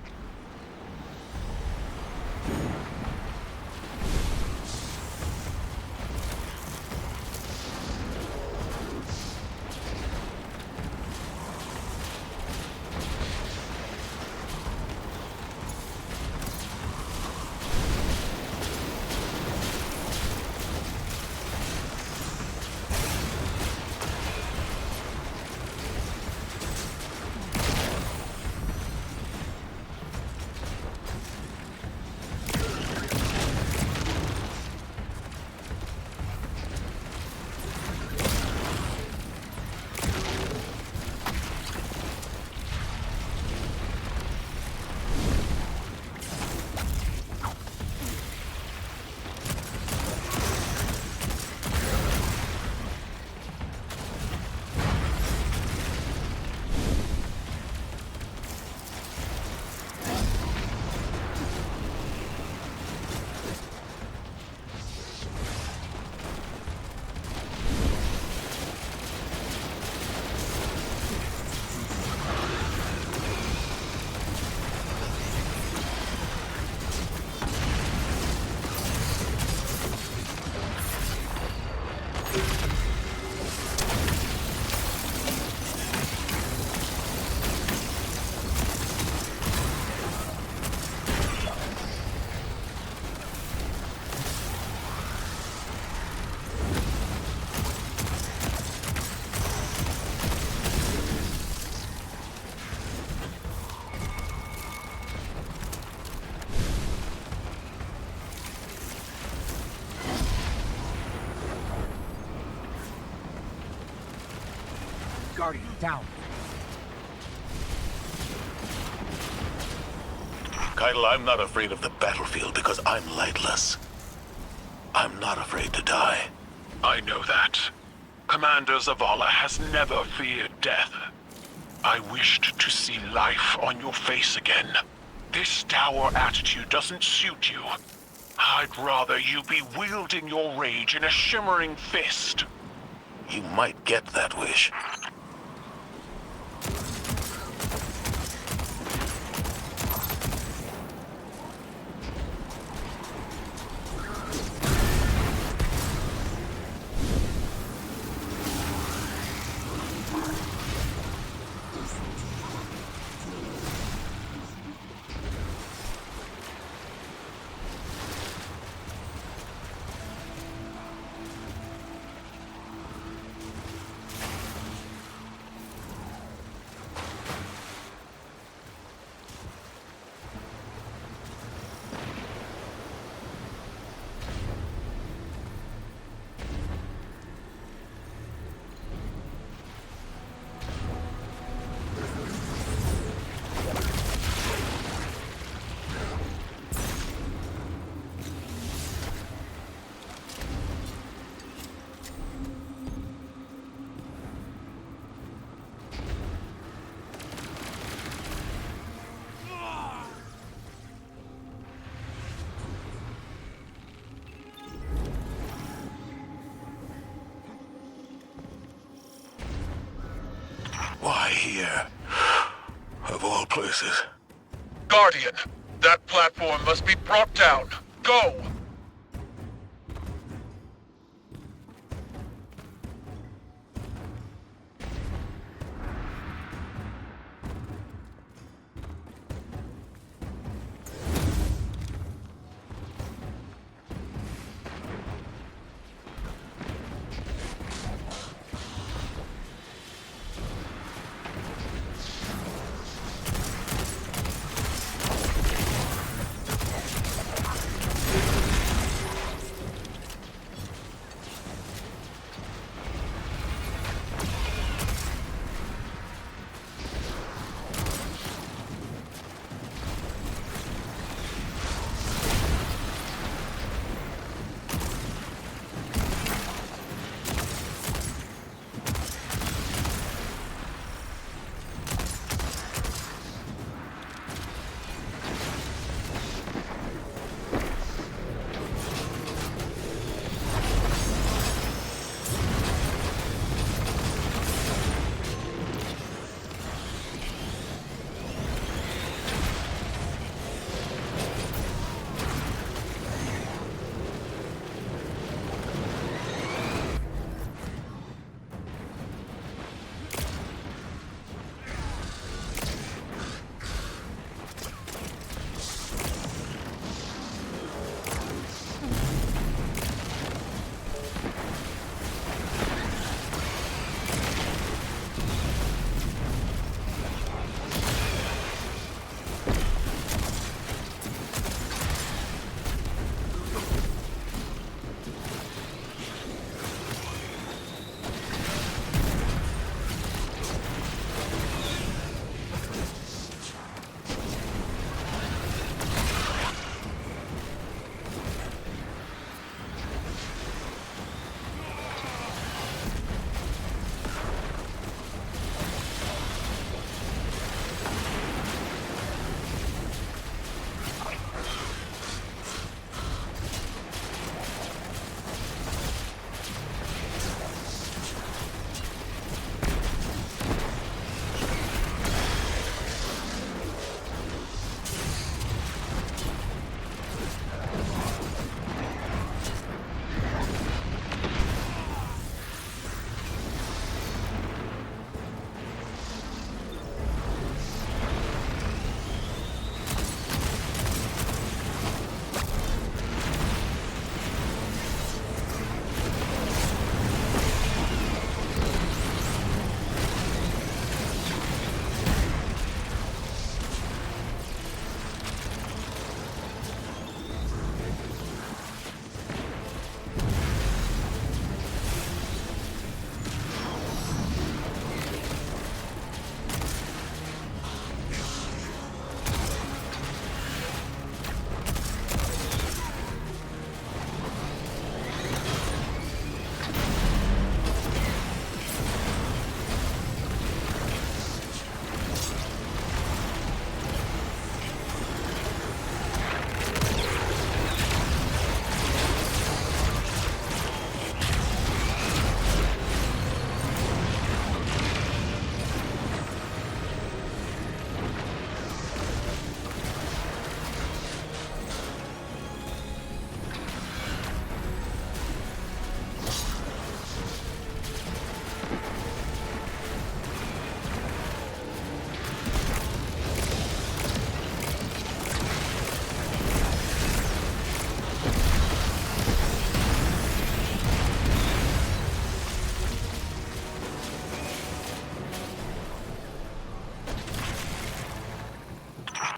Guardian, down. Keitel, I'm not afraid of the battlefield because I'm lightless. I'm not afraid to die. I know that. Commander Zavala has never feared death. I wished to see life on your face again. This dour attitude doesn't suit you. I'd rather you be wielding your rage in a shimmering fist. You might get that wish. Why here? Of all places. Guardian, that platform must be brought down. Go!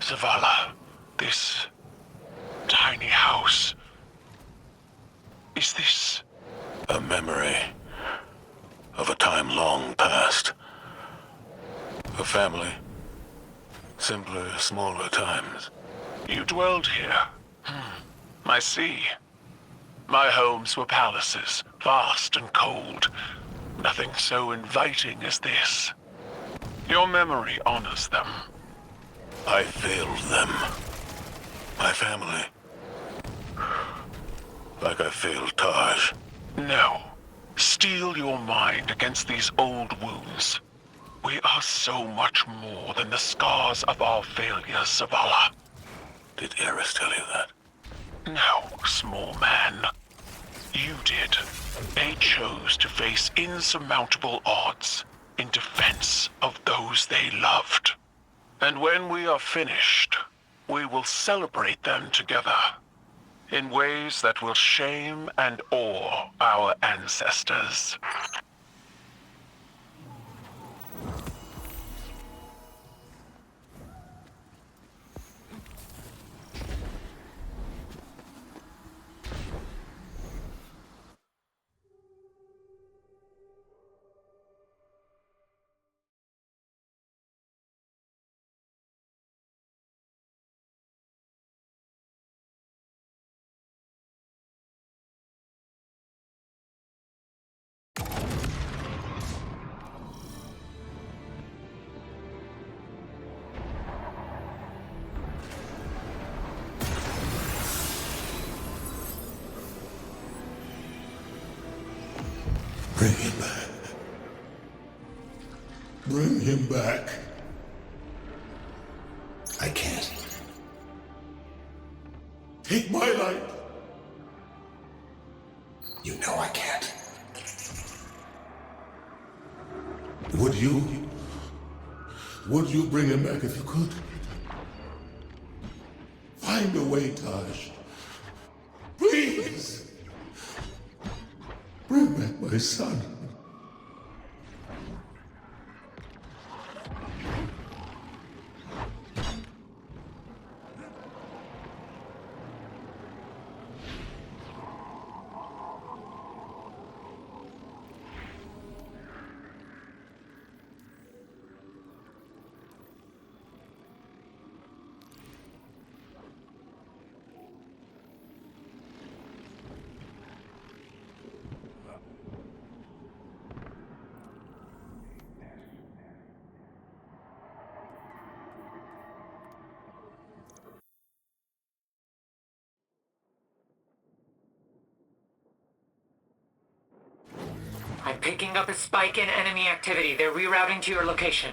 Zavala, this tiny house. Is this a memory of a time long past? A family. Simpler, smaller times. You dwelled here? I see. My homes were palaces, vast and cold. Nothing so inviting as this. Your memory honors them. I failed them. My family. Like I failed Taj. No. Steel your mind against these old wounds. We are so much more than the scars of our failures, Zavala. Did Eris tell you that? No, small man. You did. They chose to face insurmountable odds in defense of those they loved. And when we are finished, we will celebrate them together in ways that will shame and awe our ancestors. Bring him back. Bring him back. I can't. Take my light. You know I can't. Would you? Would you bring him back if you could? Find a way, Taj. Please! Bring back my son. I'm picking up a spike in enemy activity. They're rerouting to your location.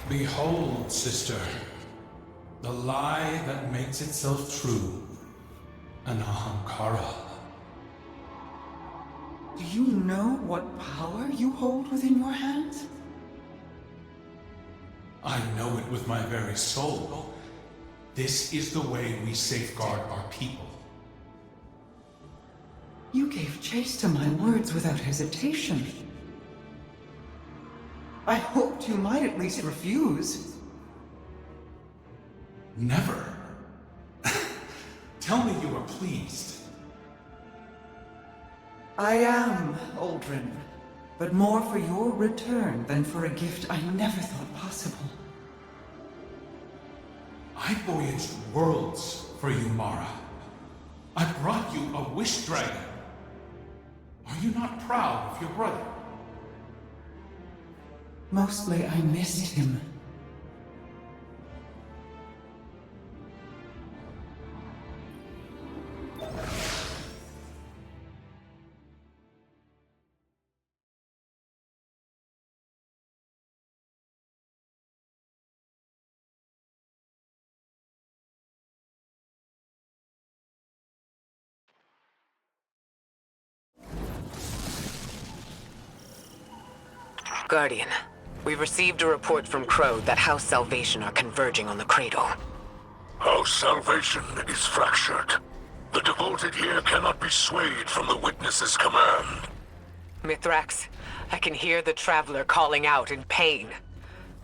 Behold, sister, the lie that makes itself true, an Ahamkara. Do you know what power you hold within your hands? I know it with my very soul. This is the way we safeguard our people. You gave chase to my words without hesitation. I hoped you might at least refuse. Never. Tell me you are pleased. I am, Aldrin, but more for your return than for a gift I never thought possible. I voyaged worlds for you, Mara. I brought you a wish dragon. Are you not proud of your brother? Mostly I missed him. Guardian, we received a report from Crow that House Salvation are converging on the Cradle. House Salvation is fractured. The devoted here cannot be swayed from the Witness's command. Mithrax, I can hear the Traveler calling out in pain.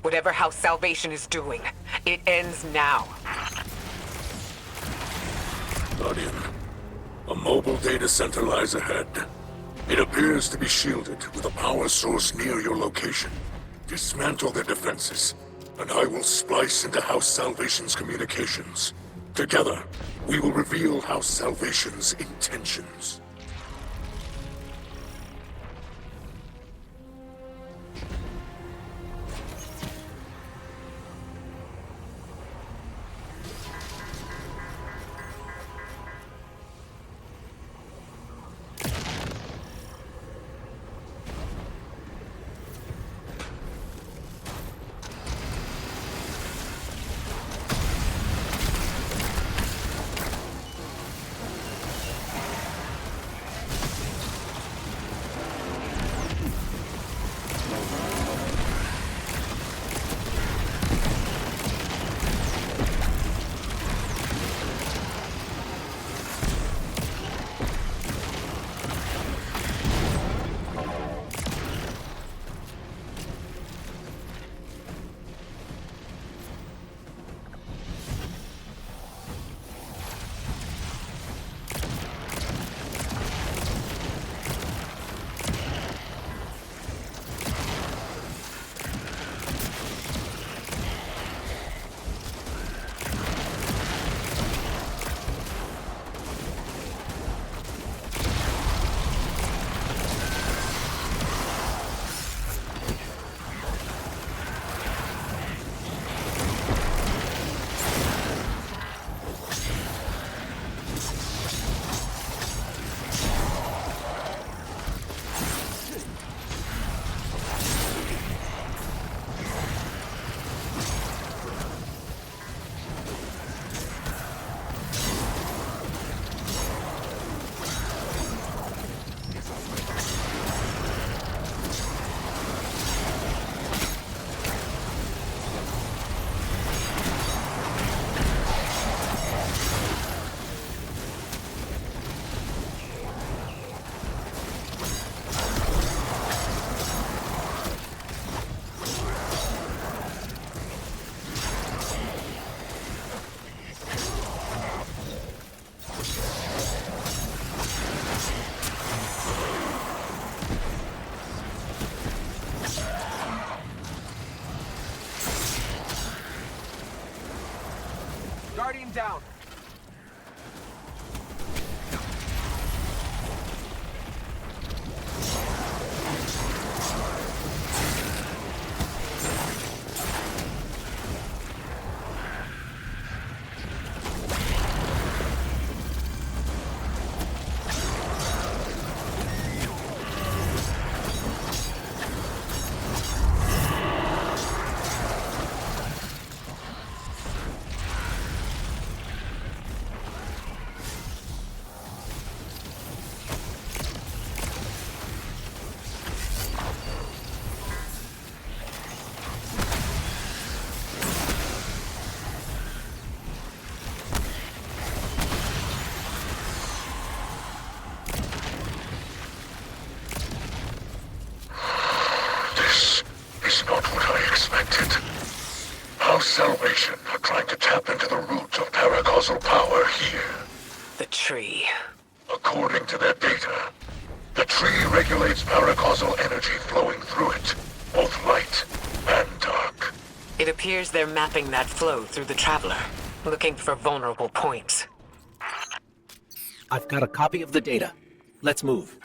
Whatever House Salvation is doing, it ends now. Guardian, a mobile data center lies ahead. It appears to be shielded with a power source near your location. Dismantle their defenses, and I will splice into House Salvation's communications. Together, we will reveal House Salvation's intentions. Guardian down. was not what I expected. House Salvation are trying to tap into the root of paracausal power here. The tree. According to their data, the tree regulates paracausal energy flowing through it, both light and dark. It appears they're mapping that flow through the Traveler, looking for vulnerable points. I've got a copy of the data. Let's move.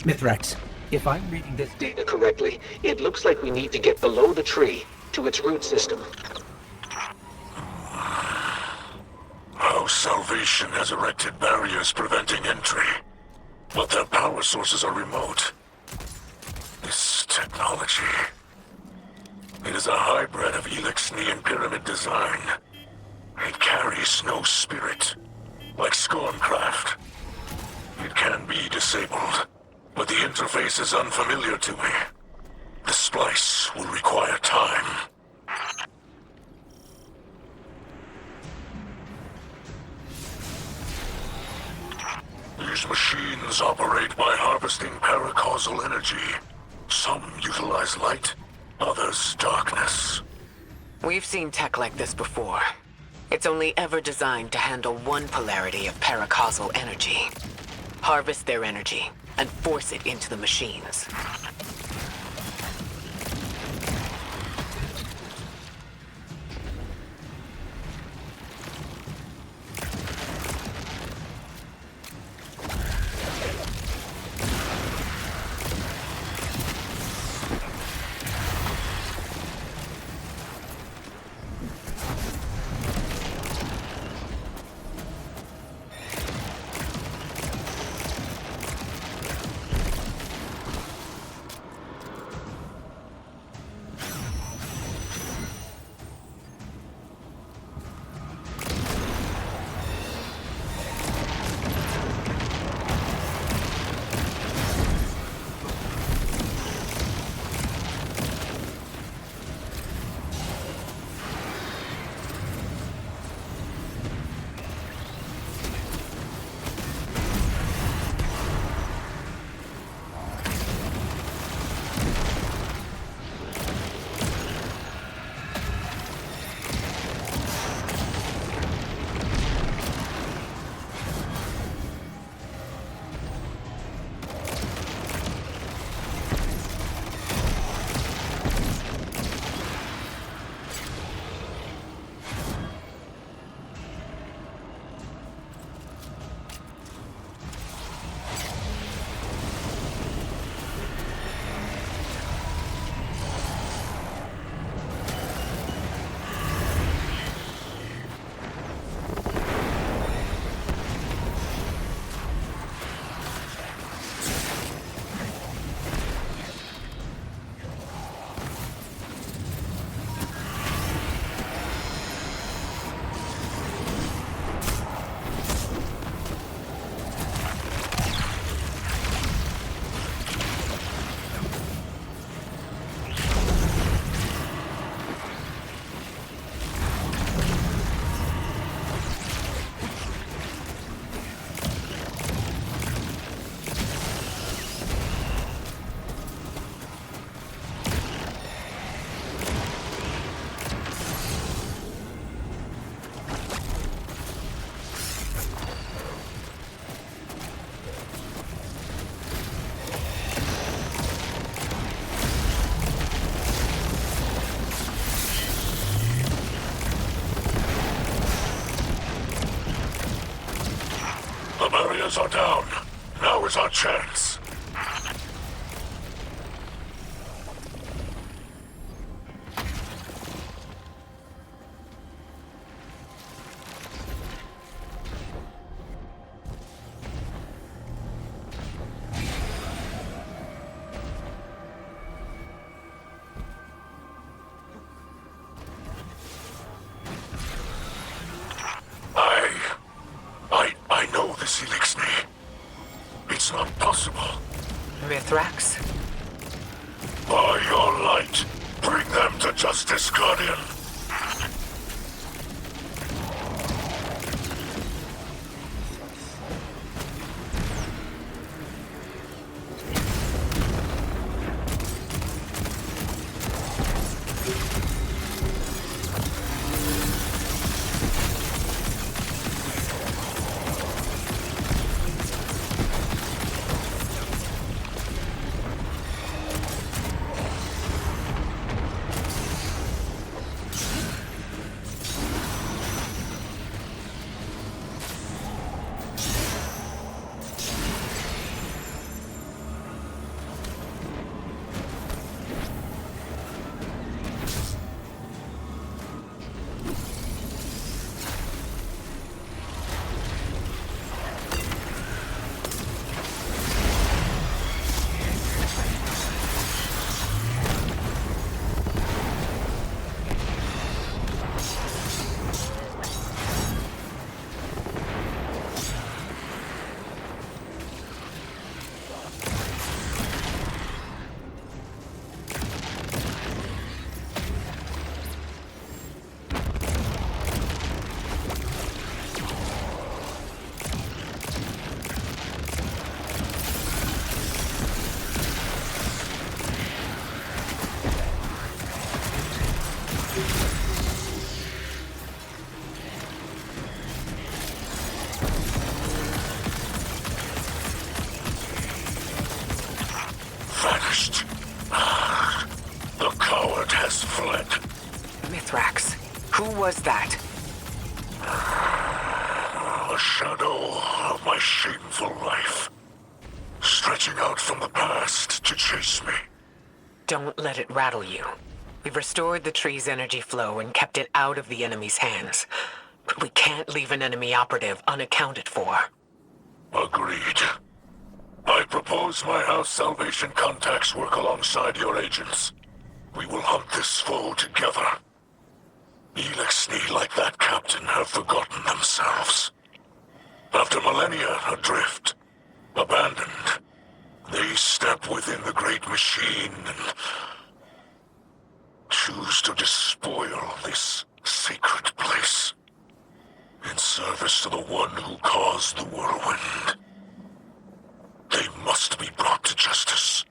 Mithrax, if I'm reading this data correctly, it looks like we need to get below the tree, to its root system. House Salvation has erected barriers preventing entry, but their power sources are remote. This technology... It is a hybrid of Elixni and Pyramid design. It carries no spirit, like Scorncraft. It can be disabled, but the interface is unfamiliar to me. The splice will require time. These machines operate by harvesting paracausal energy. Some utilize light, others darkness. We've seen tech like this before. It's only ever designed to handle one polarity of paracausal energy. Harvest their energy and force it into the machines. The barriers are down. Now is our chance. Mithrax? By your light, bring them to justice, Guardian. Vanished. The coward has fled. Mithrax, who was that? A shadow of my shameful life, stretching out from the past to chase me. Don't let it rattle you. We've restored the tree's energy flow and kept it out of the enemy's hands. But we can't leave an enemy operative unaccounted for. Agreed. I propose my House Salvation contacts work alongside your agents. We will hunt this foe together. Elixni, like that captain, have forgotten themselves. After millennia adrift, abandoned, they step within the great machine and choose to despoil this sacred place in service to the one who caused the whirlwind. They must be brought to justice.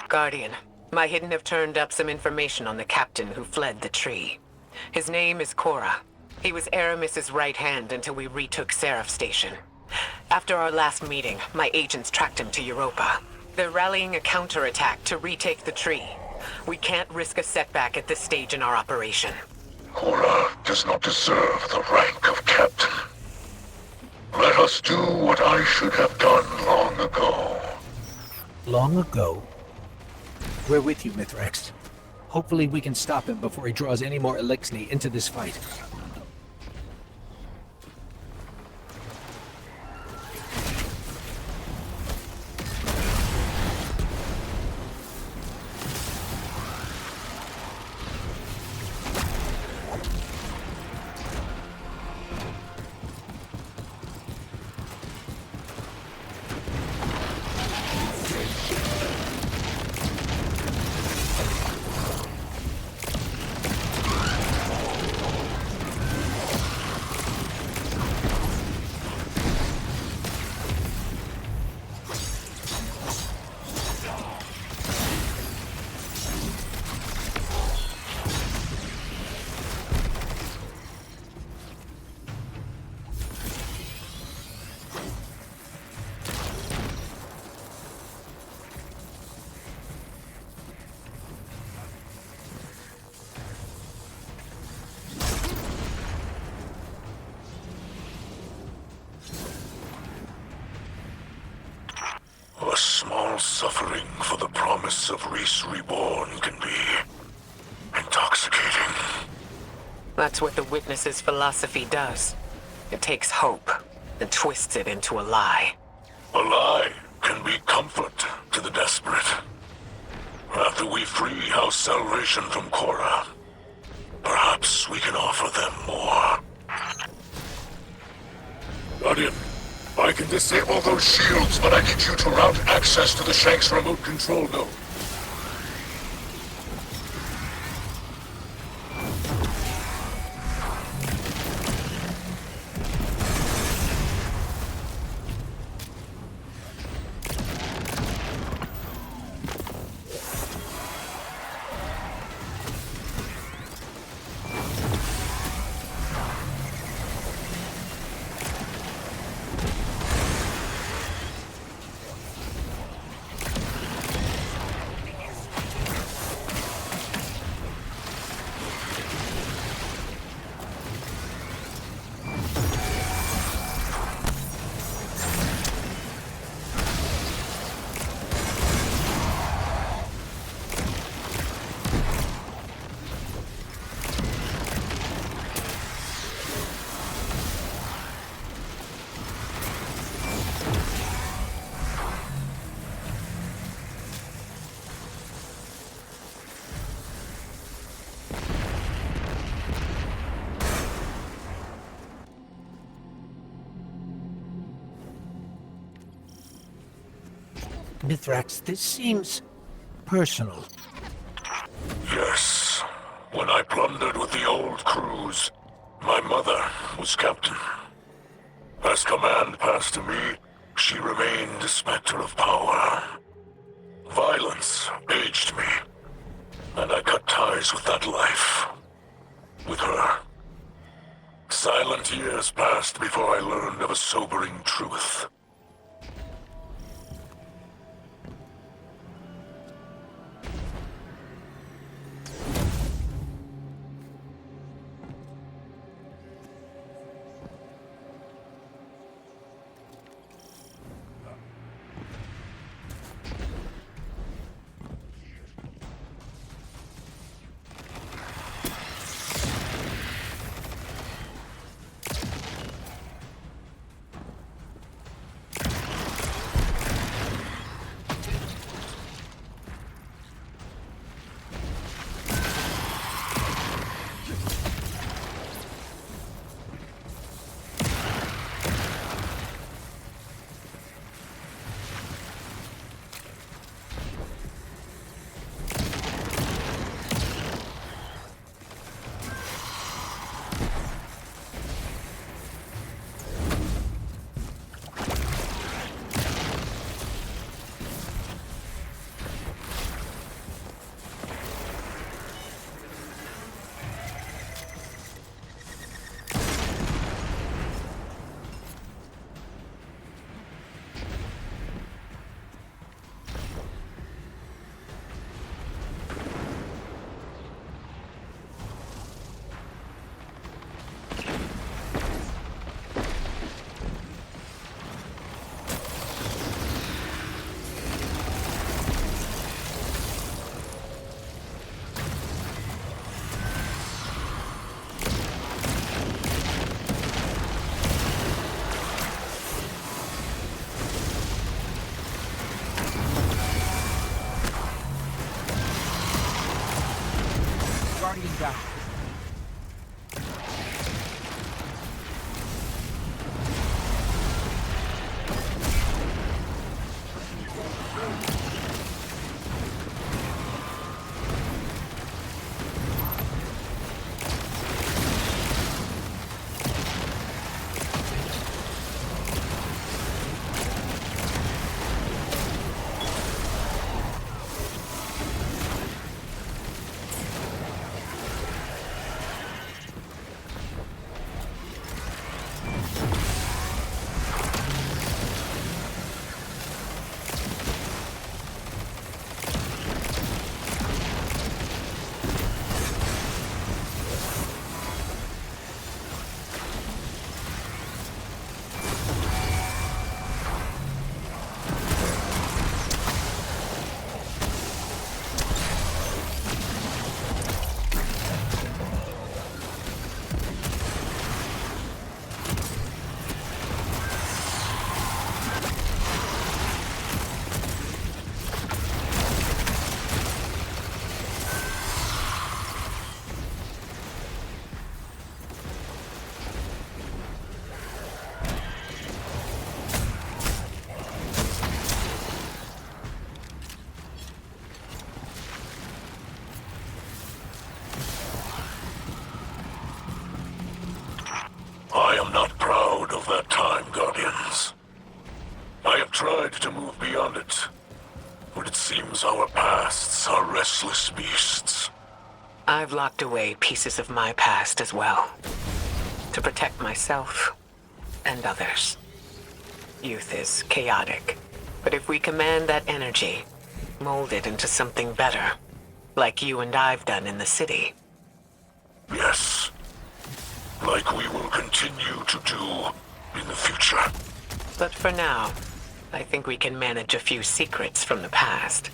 Guardian, my Hidden have turned up some information on the captain who fled the tree. His name is Cora. He was Aramis's right hand until we retook Seraph Station. After our last meeting, my agents tracked him to Europa. They're rallying a counterattack to retake the tree. We can't risk a setback at this stage in our operation. Cora does not deserve the rank of captain. Let us do what I should have done long ago. Long ago? We're with you, Mithrax. Hopefully we can stop him before he draws any more Elixni into this fight. A small suffering for the promise of Reese Reborn can be intoxicating. That's what the Witness's philosophy does. It takes hope and twists it into a lie. A lie can be comfort to the desperate. After we free House Salvation from Korra, perhaps we can offer them more. Guardian, I can disable those shields, but I need you to route access to the Shanks remote control node. Mithrax, this seems personal. Yes. When I plundered with the old crews, my mother was captain. As command passed to me, she remained a specter of power. Violence aged me, and I cut ties with that life. With her. Silent years passed before I learned of a sobering truth. Guardian down. I am not proud of that time, Guardians. I have tried to move beyond it, but it seems our pasts are restless beasts. I've locked away pieces of my past as well, to protect myself and others. Youth is chaotic, but if we command that energy, mold it into something better, like you and I've done in the city. Yes, like we will continue to do in the future. But for now, I think we can manage a few secrets from the past.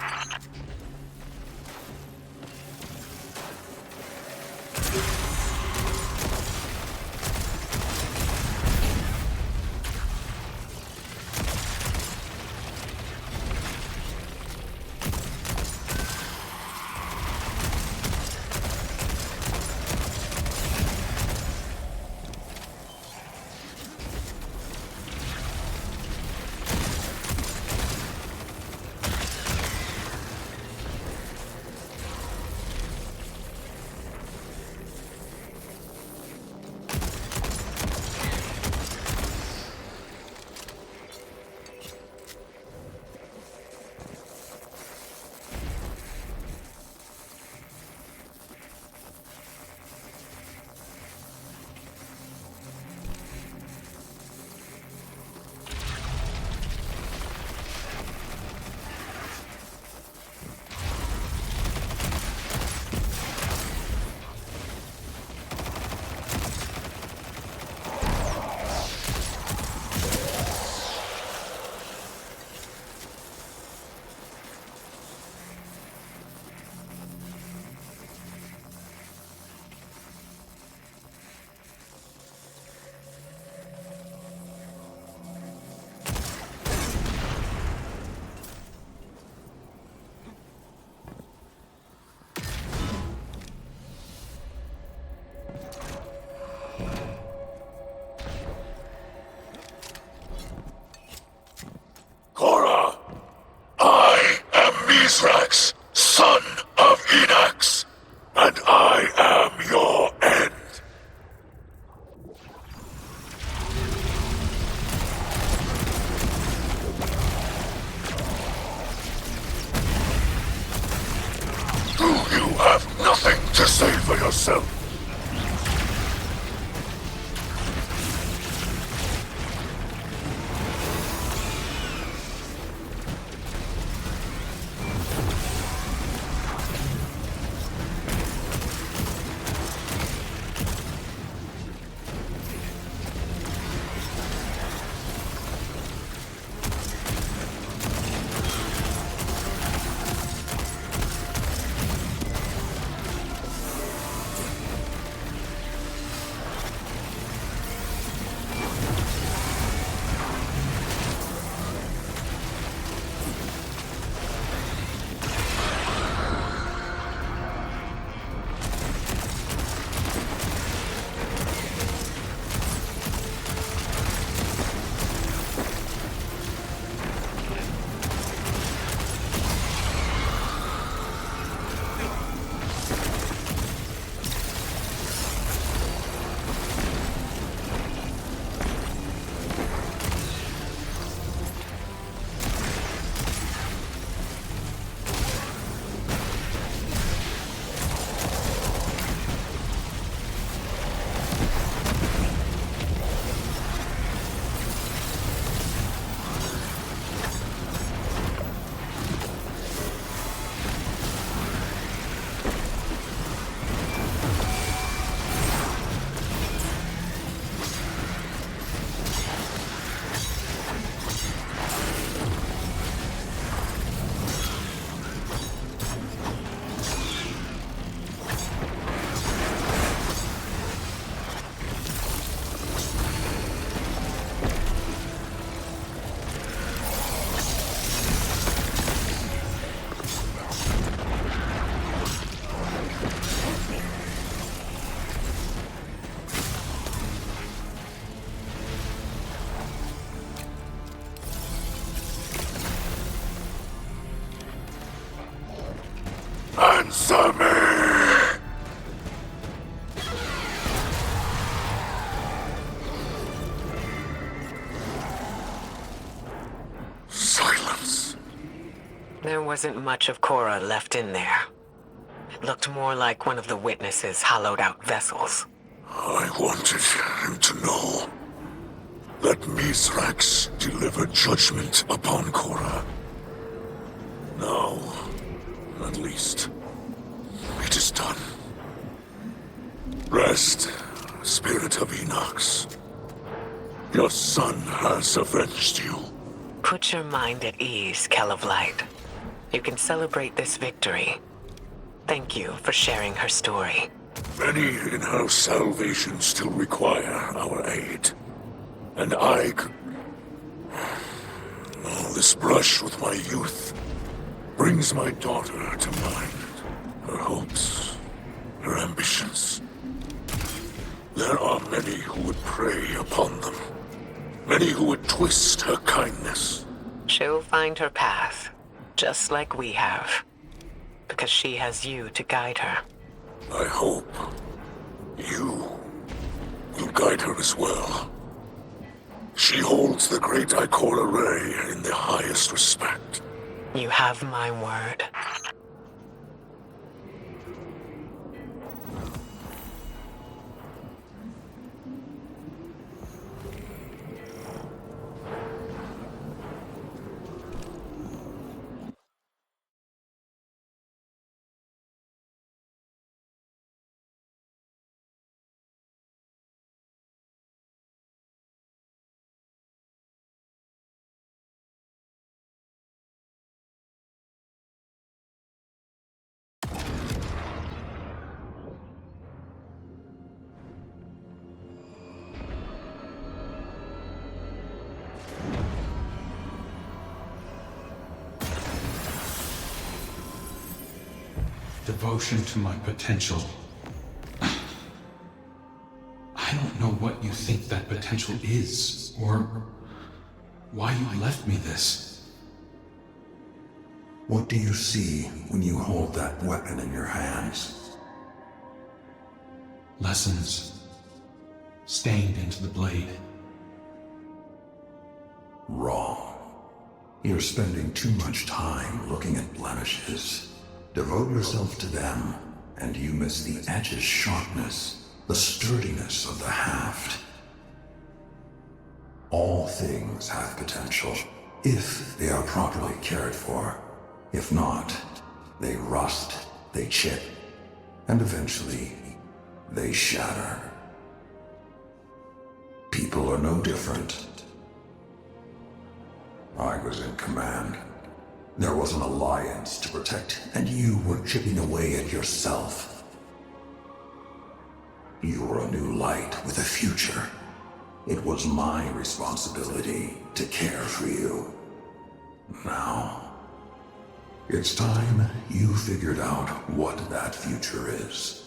Korra, I am Mithrax, son of Enax, and I am your end. Do you have nothing to say for yourself? There wasn't much of Cora left in there. It looked more like one of the witnesses' hollowed-out vessels. I wanted him to know that Mithrax delivered judgment upon Cora. Now, at least, it is done. Rest, Spirit of Enox. Your son has avenged you. Put your mind at ease, Kell of Light. You can celebrate this victory. Thank you for sharing her story. Many in her salvation still require our aid. And I could... Oh, this brush with my youth brings my daughter to mind. Her hopes, her ambitions. There are many who would prey upon them. Many who would twist her kindness. She'll find her path, just like we have. Because she has you to guide her. I hope you will guide her as well. She holds the great Ikora Ray in the highest respect. You have my word. Devotion to my potential. I don't know what you think that potential is, or why you left me this. What do you see when you hold that weapon in your hands? Lessons stained into the blade. Wrong. You're spending too much time looking at blemishes. Devote yourself to them, and you miss the edge's sharpness, the sturdiness of the haft. All things have potential, if they are properly cared for. If not, they rust, they chip, and eventually, they shatter. People are no different. I was in command. There was an alliance to protect, and you were chipping away at yourself. You were a new light with a future. It was my responsibility to care for you. Now, it's time you figured out what that future is.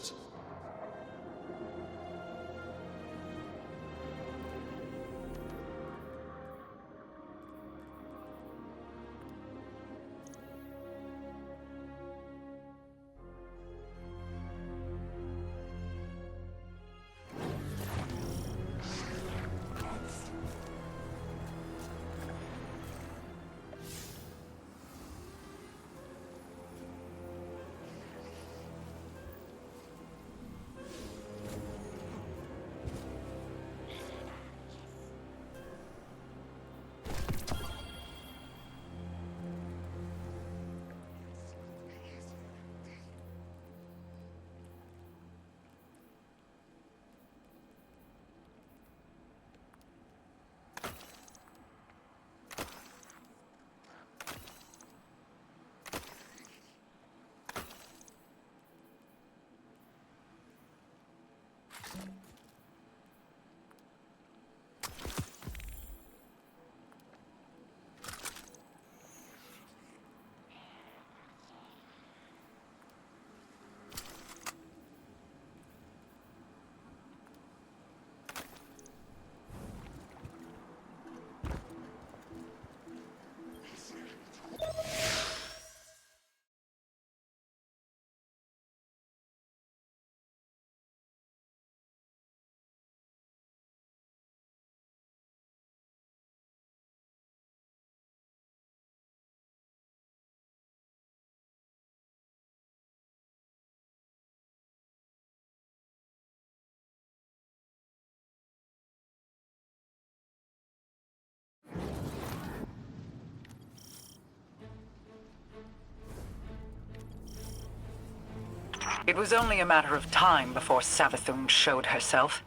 It was only a matter of time before Savathun showed herself.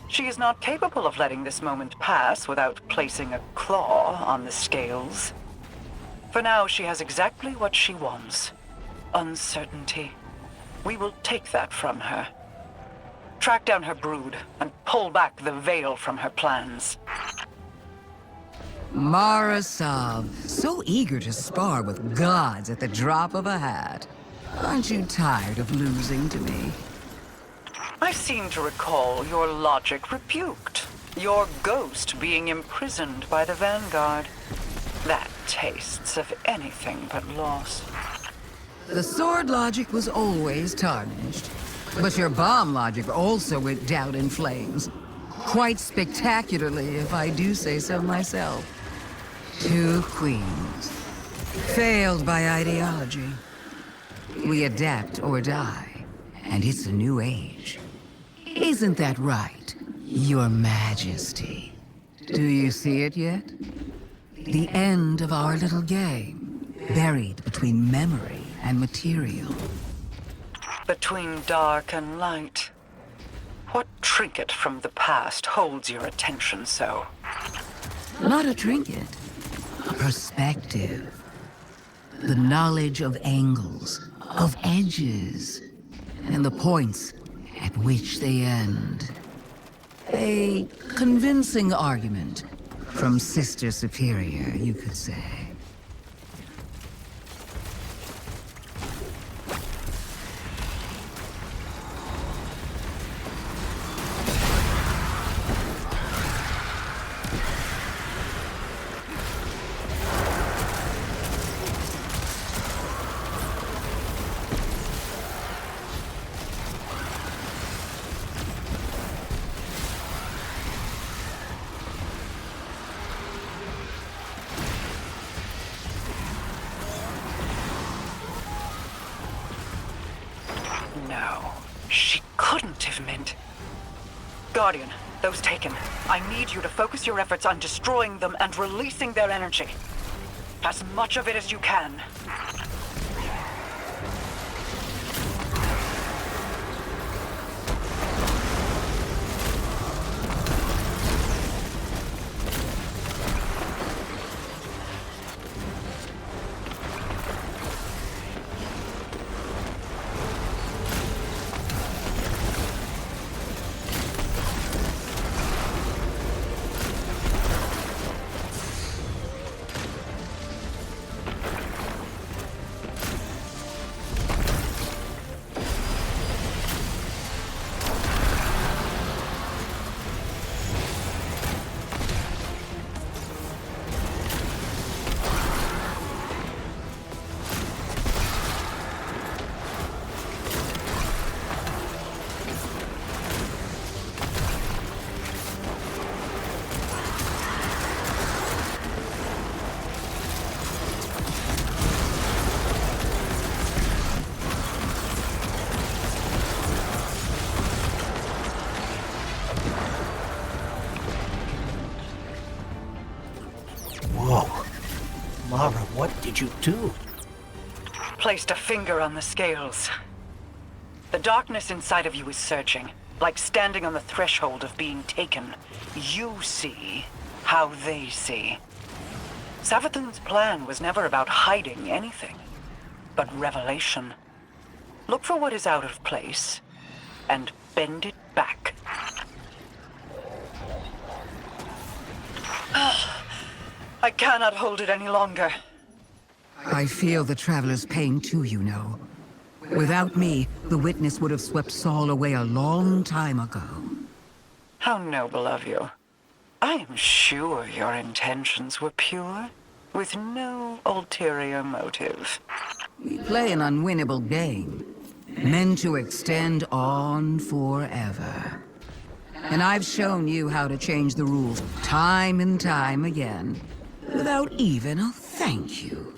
She is not capable of letting this moment pass without placing a claw on the scales. For now, she has exactly what she wants. Uncertainty. We will take that from her. Track down her brood and pull back the veil from her plans. Mara Sav, so eager to spar with gods at the drop of a hat. Aren't you tired of losing to me? I seem to recall your logic rebuked. Your ghost being imprisoned by the Vanguard. That tastes of anything but loss. The sword logic was always tarnished. But your bomb logic also went down in flames. Quite spectacularly, if I do say so myself. 2 queens. Failed by ideology. We adapt or die, and it's a new age. Isn't that right, Your Majesty? Do you see it yet? The end of our little game, buried between memory and material. Between dark and light. What trinket from the past holds your attention so? Not a trinket, a perspective. The knowledge of angles, of edges, and the points at which they end. A convincing argument from Sister Superior, you could say. No, she couldn't have meant... Guardian, those taken. I need you to focus your efforts on destroying them and releasing their energy. As much of it as you can. Whoa. Mara, what did you do? Placed a finger on the scales. The darkness inside of you is surging, like standing on the threshold of being taken. You see how they see. Savathun's plan was never about hiding anything, but revelation. Look for what is out of place, and bend it back. I cannot hold it any longer. I feel the Traveler's pain too, you know. Without me, the Witness would have swept Saul away a long time ago. How noble of you. I am sure your intentions were pure, with no ulterior motive. We play an unwinnable game, meant to extend on forever. And I've shown you how to change the rules time and time again, without even a thank you.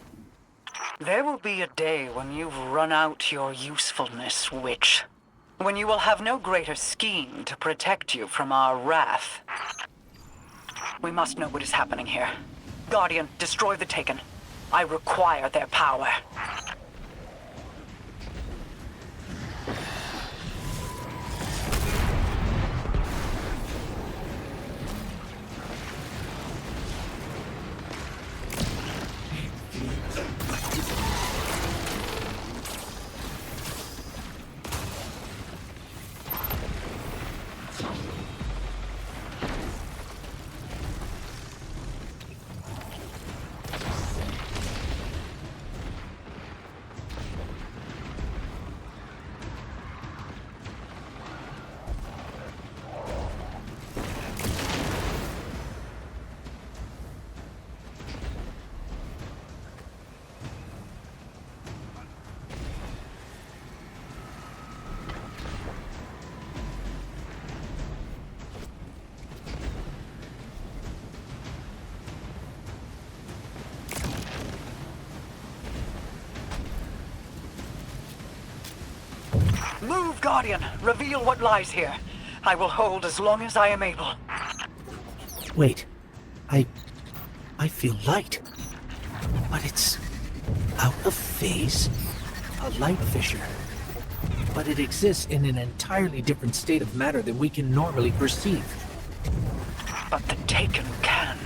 There will be a day when you've run out your usefulness, witch. When you will have no greater scheme to protect you from our wrath. We must know what is happening here. Guardian, destroy the Taken. I require their power. Move, Guardian! Reveal what lies here. I will hold as long as I am able. Wait. I feel light. But it's out of phase? A light fissure. But it exists in an entirely different state of matter than we can normally perceive. But the Taken can.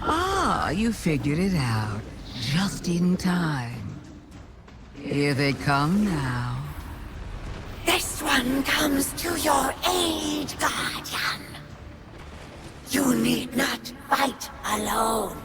Ah, you figured it out. Just in time. Here they come now. This one comes to your aid, Guardian. You need not fight alone.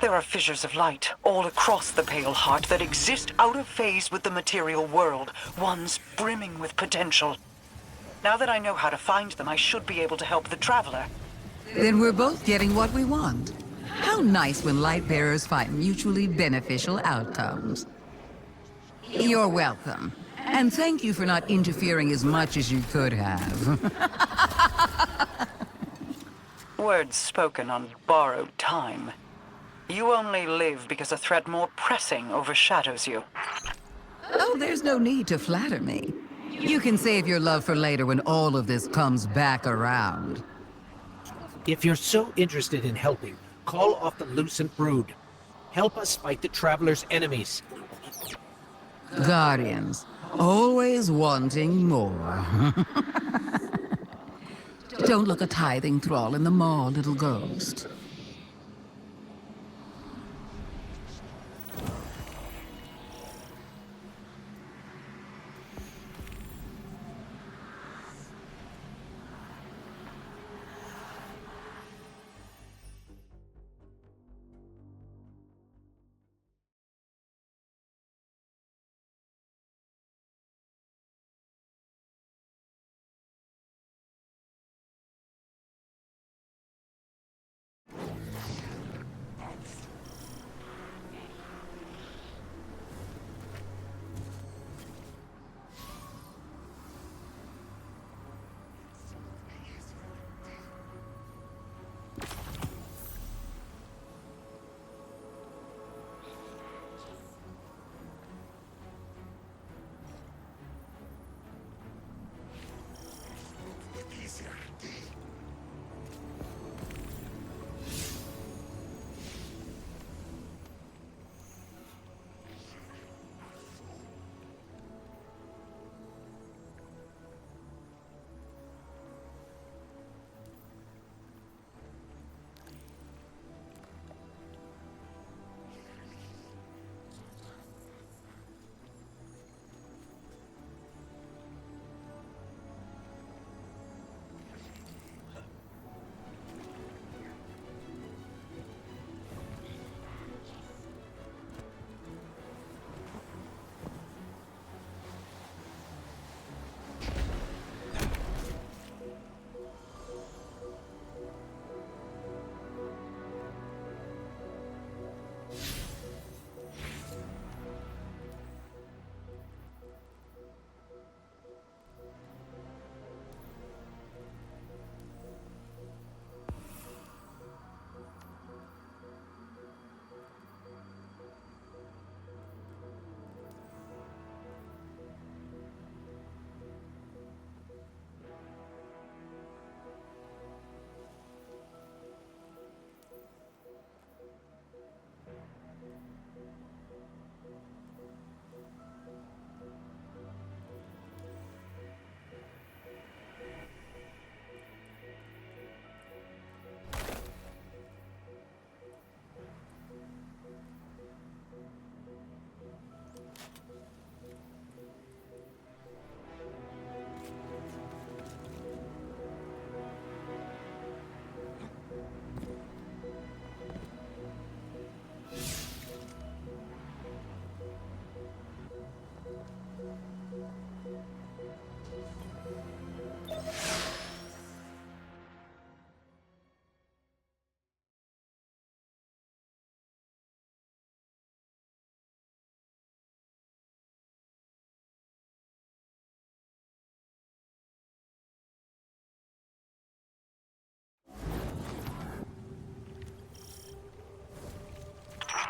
There are fissures of light all across the Pale Heart that exist out of phase with the material world, ones brimming with potential. Now that I know how to find them, I should be able to help the Traveler. Then we're both getting what we want. How nice when light bearers find mutually beneficial outcomes. You're welcome. And thank you for not interfering as much as you could have. Words spoken on borrowed time. You only live because a threat more pressing overshadows you. Oh, there's no need to flatter me. You can save your love for later when all of this comes back around. If you're so interested in helping, call off the Lucent Brood. Help us fight the Traveler's enemies. Guardians, always wanting more. Don't look a tithing thrall in the maw, little ghost.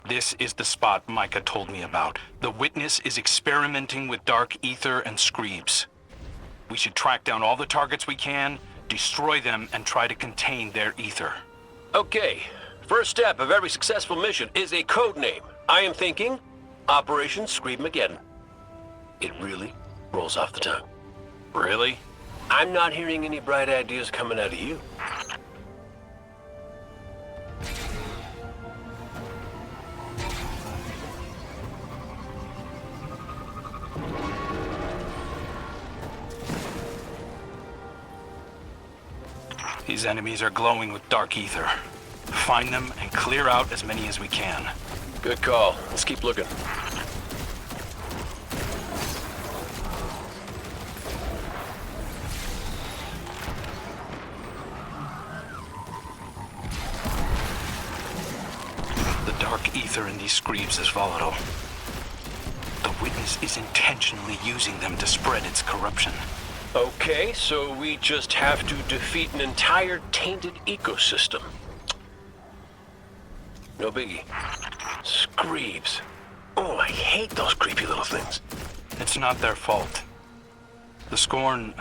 This is the spot Micah told me about. The Witness is experimenting with dark ether and screebs. We should track down all the targets we can, destroy them, and try to contain their ether. Okay, first step of every successful mission is a code name. I am thinking Operation Screebmageddon. It really rolls off the tongue. Really? I'm not hearing any bright ideas coming out of you. These enemies are glowing with dark ether. Find them and clear out as many as we can. Good call. Let's keep looking. The dark ether in these screebs is volatile. The Witness is intentionally using them to spread its corruption. Okay, so we just have to defeat an entire tainted ecosystem. No biggie. Screebs. Oh, I hate those creepy little things. It's not their fault. The Scorn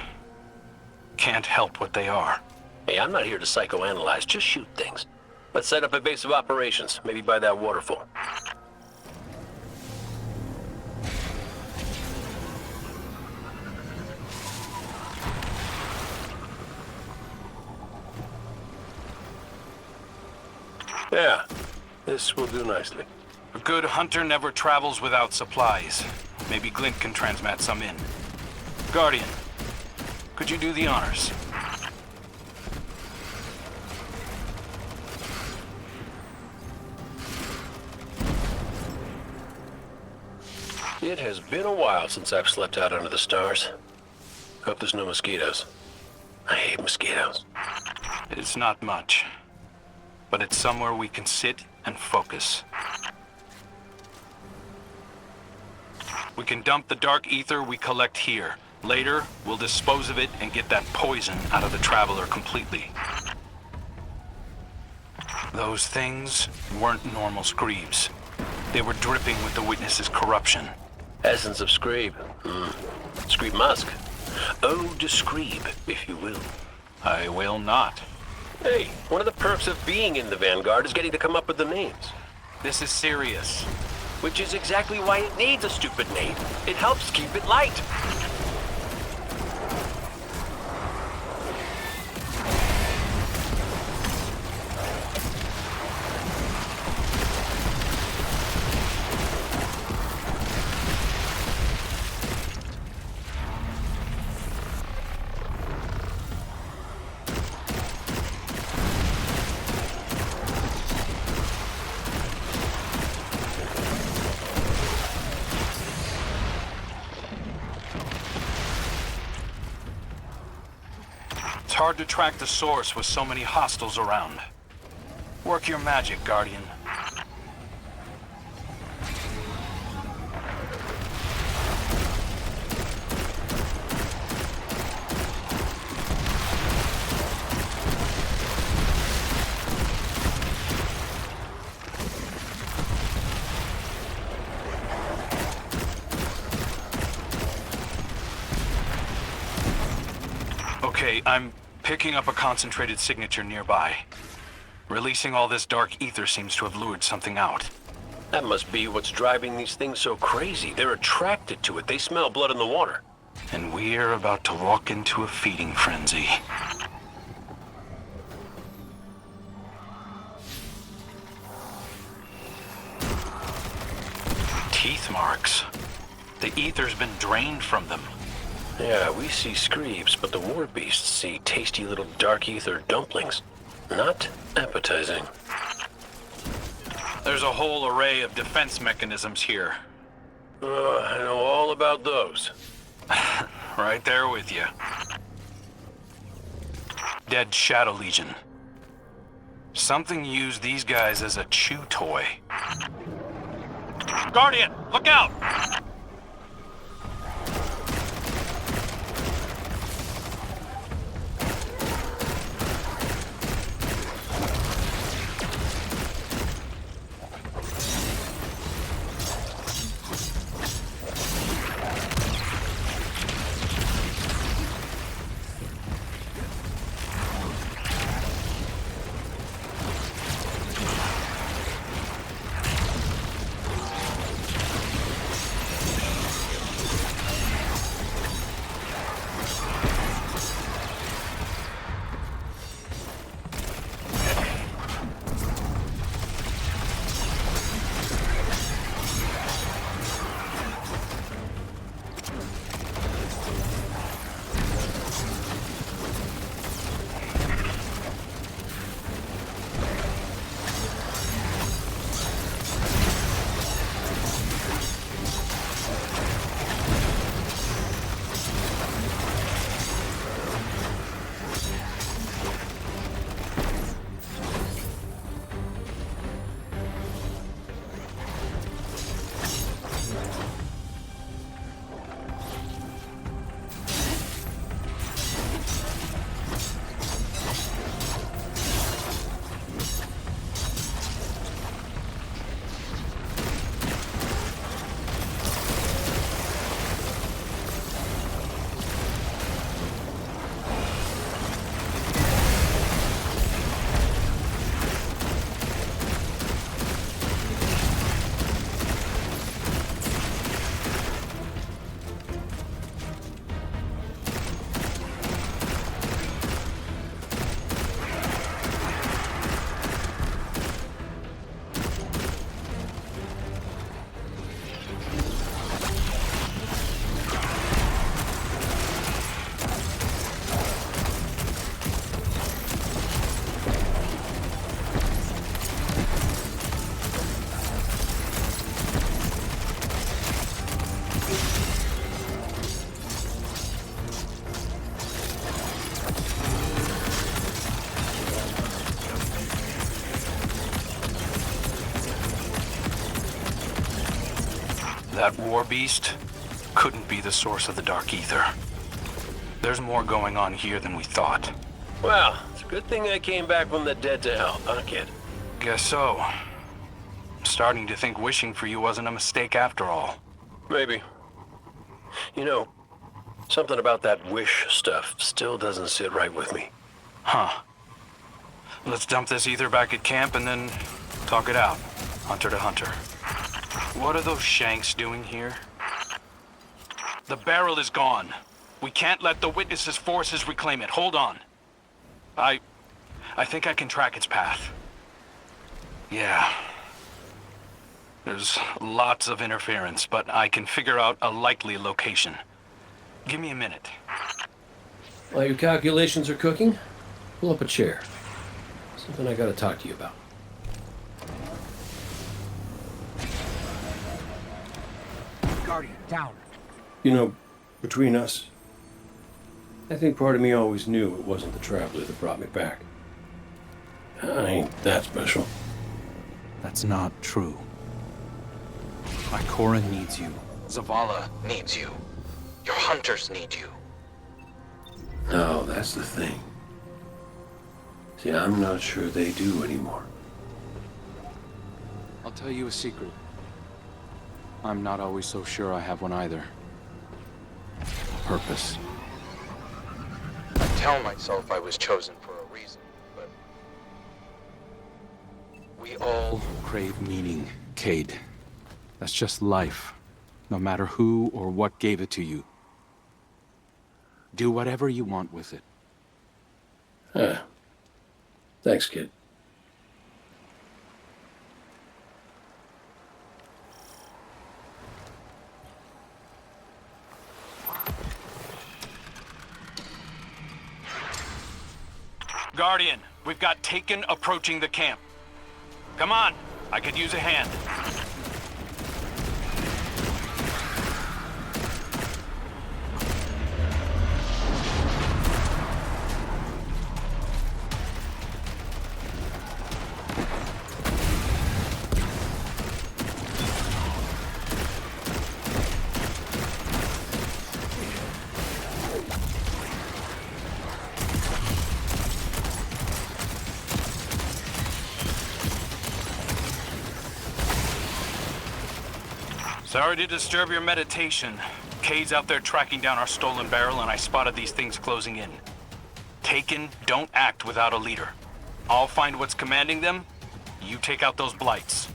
can't help what they are. Hey, I'm not here to psychoanalyze, just shoot things. Let's set up a base of operations, maybe by that waterfall. Yeah, this will do nicely. A good hunter never travels without supplies. Maybe Glint can transmat some in. Guardian, could you do the honors? It has been a while since I've slept out under the stars. Hope there's no mosquitoes. I hate mosquitoes. It's not much, but it's somewhere we can sit and focus. We can dump the dark ether we collect here. Later, we'll dispose of it and get that poison out of the Traveler completely. Those things weren't normal screebs. They were dripping with the Witness's corruption. Essence of Screeb. Screeb Musk. Ode to Screeb, if you will. I will not. Hey, one of the perks of being in the Vanguard is getting to come up with the names. This is serious. Which is exactly why it needs a stupid name. It helps keep it light. It's hard to track the source with so many hostiles around. Work your magic, Guardian. Okay, I'm picking up a concentrated signature nearby. Releasing all this dark ether seems to have lured something out. That must be what's driving these things so crazy. They're attracted to it. They smell blood in the water. And we're about to walk into a feeding frenzy. Teeth marks. The ether's been drained from them. Yeah, we see screebs, but the war beasts see tasty little dark ether dumplings. Not appetizing. There's a whole array of defense mechanisms here. I know all about those. Right there with you. Dead Shadow Legion. Something used these guys as a chew toy. Guardian, look out! That war beast couldn't be the source of the Dark Ether. There's more going on here than we thought. Well, it's a good thing I came back from the dead to help, huh, kid? Guess so. I'm starting to think wishing for you wasn't a mistake after all. Maybe. You know, something about that wish stuff still doesn't sit right with me. Huh. Let's dump this ether back at camp and then talk it out, hunter to hunter. What are those shanks doing here? The barrel is gone. We can't let the Witness's forces reclaim it. Hold on. I think I can track its path. Yeah. There's lots of interference, but I can figure out a likely location. Give me a minute. While your calculations are cooking, pull up a chair. Something I gotta talk to you about. Guardian, down. You know, between us, I think part of me always knew it wasn't the Traveler that brought me back. I ain't that special. That's not true. Ikora needs you. Zavala needs you. Your hunters need you. No, that's the thing. See, I'm not sure they do anymore. I'll tell you a secret. I'm not always so sure I have one either. Purpose. I tell myself I was chosen for a reason, but... we all crave meaning, Cade. That's just life, no matter who or what gave it to you. Do whatever you want with it. Thanks, kid. Guardian, we've got Taken approaching the camp. Come on, I could use a hand. Sorry to disturb your meditation. Cade's out there tracking down our stolen barrel, and I spotted these things closing in. Taken, don't act without a leader. I'll find what's commanding them. You take out those blights.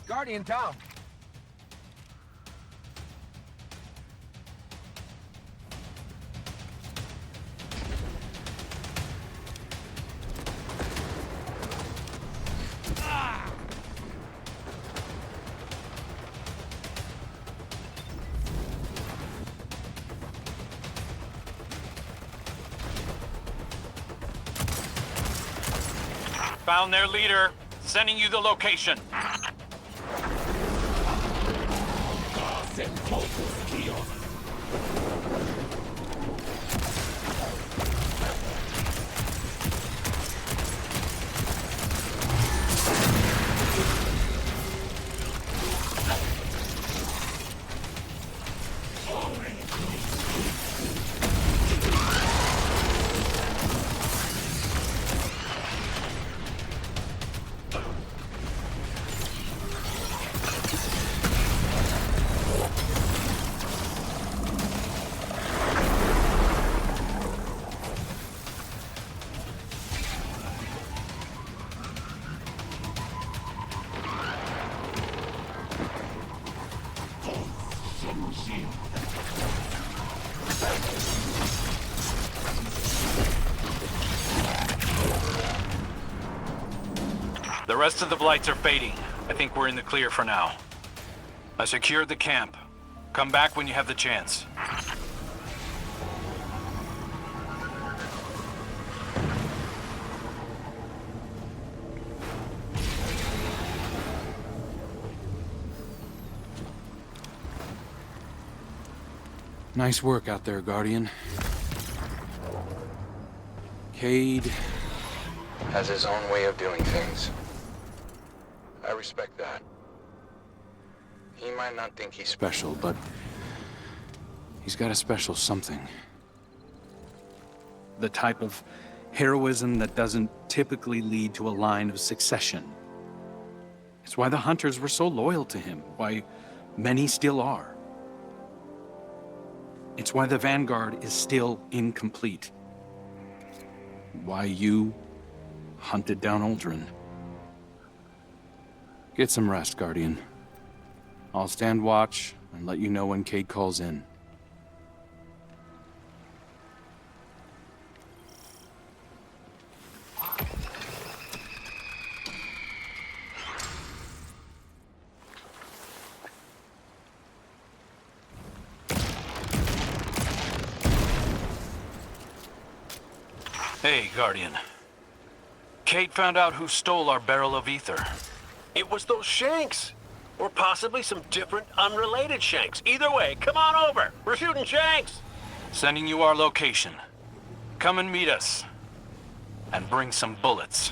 Guardian down. Found their leader. Sending you the location. The rest of the blights are fading. I think we're in the clear for now. I secured the camp. Come back when you have the chance. Nice work out there, Guardian. Cade has his own way of doing things. I respect that. He might not think he's special, but he's got a special something. The type of heroism that doesn't typically lead to a line of succession. It's why the Hunters were so loyal to him, why many still are. It's why the Vanguard is still incomplete. Why you hunted down Uldren. Get some rest, Guardian. I'll stand watch and let you know when Cade calls in. Hey, Guardian. Cade found out who stole our barrel of ether. It was those Shanks. Or possibly some different, unrelated Shanks. Either way, come on over. We're shooting Shanks. Sending you our location. Come and meet us. And bring some bullets.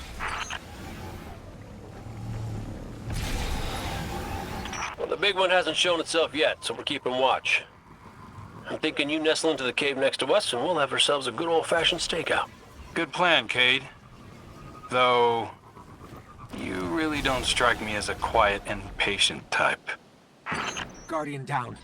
Well, the big one hasn't shown itself yet, so we're keeping watch. I'm thinking you nestle into the cave next to us, and we'll have ourselves a good old-fashioned stakeout. Good plan, Cade. Though, you really don't strike me as a quiet and patient type. Guardian down.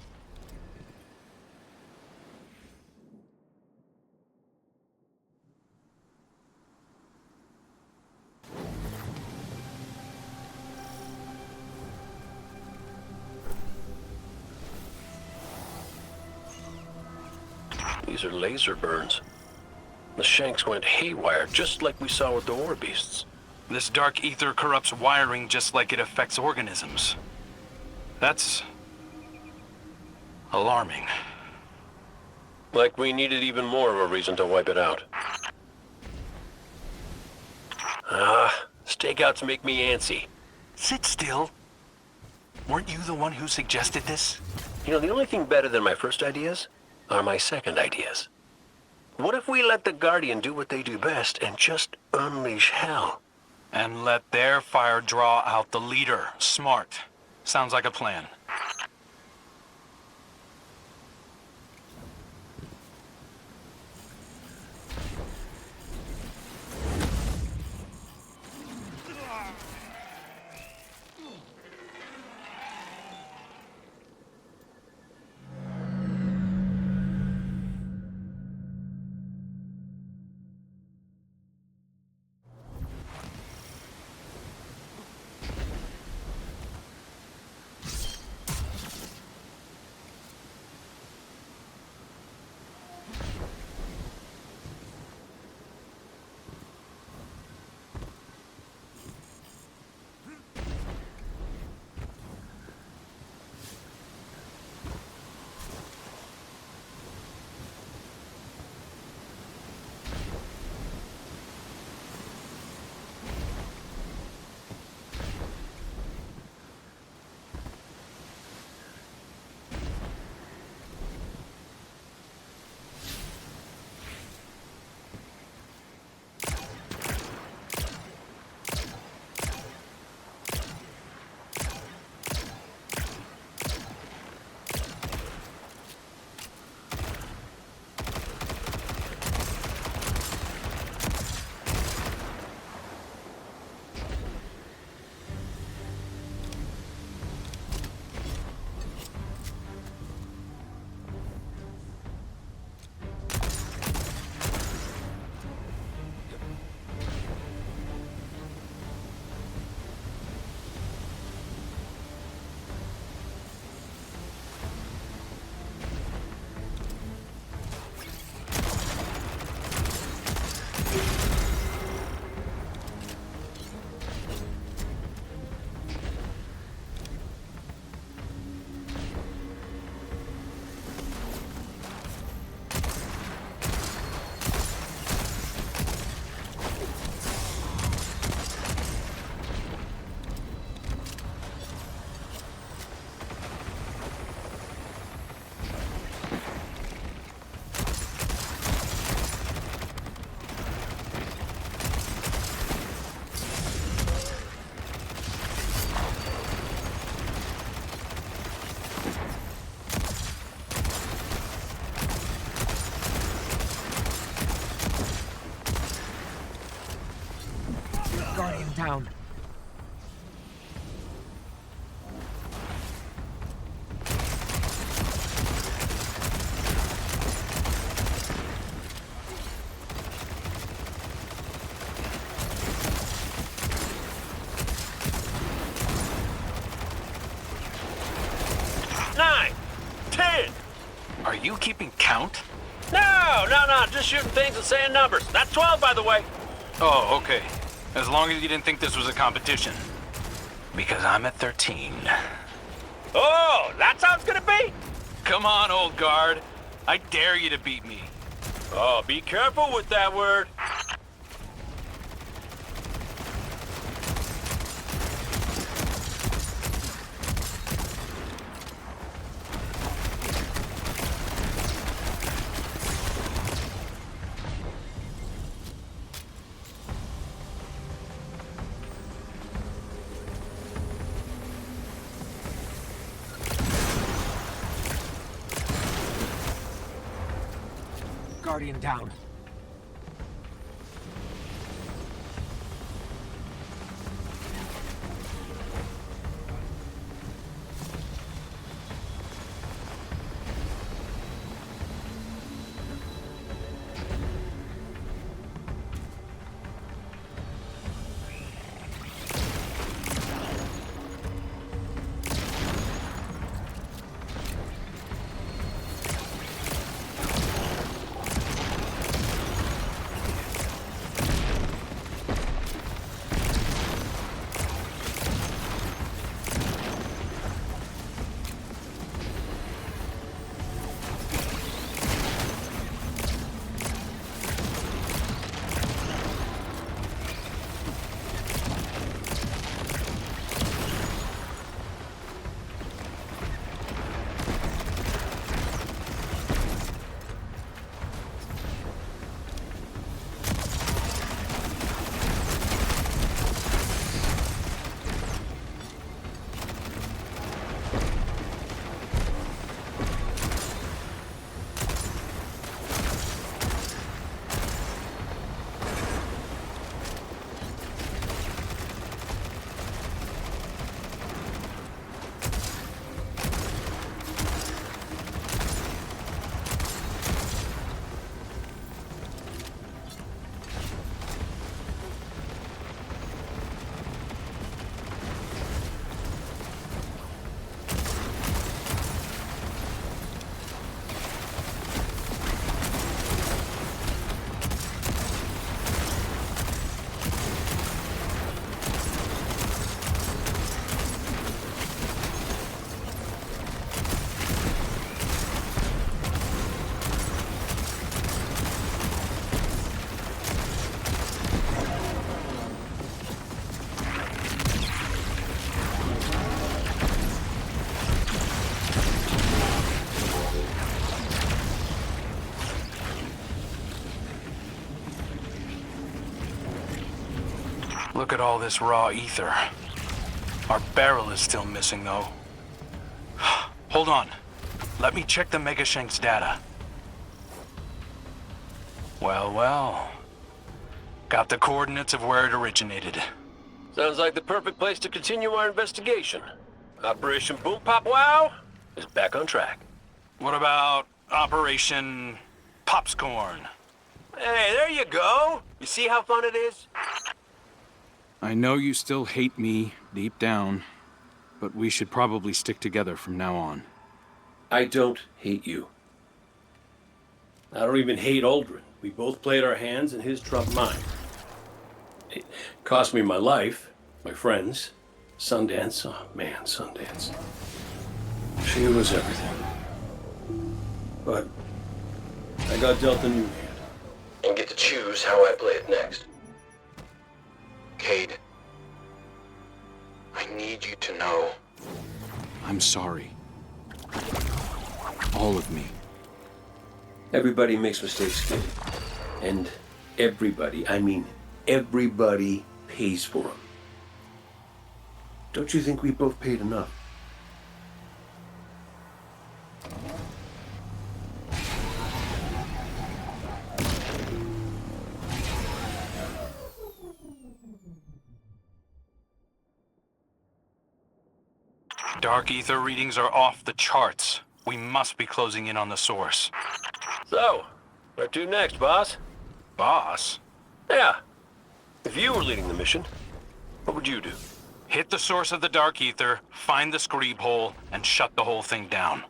These are laser burns. The Shanks went haywire, just like we saw with the war beasts. This dark ether corrupts wiring just like it affects organisms. That's alarming. Like we needed even more of a reason to wipe it out. Stakeouts make me antsy. Sit still. Weren't you the one who suggested this? You know, the only thing better than my first ideas are my second ideas. What if we let the Guardian do what they do best and just unleash hell? And let their fire draw out the leader. Smart. Sounds like a plan. Guardian down. Are you keeping count? No, just shooting things and saying numbers. That's 12, by the way. Oh, okay. As long as you didn't think this was a competition. Because I'm at 13. Oh, that's how it's gonna be? Come on, old guard. I dare you to beat me. Oh, be careful with that word. Guardian down. Look at all this raw ether. Our barrel is still missing, though. Hold on. Let me check the Megashank's data. Well. Got the coordinates of where it originated. Sounds like the perfect place to continue our investigation. Operation Boom Pop Wow is back on track. What about Operation Popscorn? Hey, there you go. You see how fun it is? I know you still hate me deep down, but we should probably stick together from now on. I don't hate you. I don't even hate Aldrin. We both played our hands and his trumped mine. It cost me my life, my friends, Sundance. Oh man, Sundance. She was everything. But I got dealt a new hand. And get to choose how I play it next. Cade, I need you to know. I'm sorry. All of me. Everybody makes mistakes, kid. And everybody, I mean everybody, pays for them. Don't you think we both paid enough? Dark ether readings are off the charts. We must be closing in on the source. So, where to next, boss? Boss? Yeah. If you were leading the mission, what would you do? Hit the source of the dark ether, find the screeb hole, and shut the whole thing down.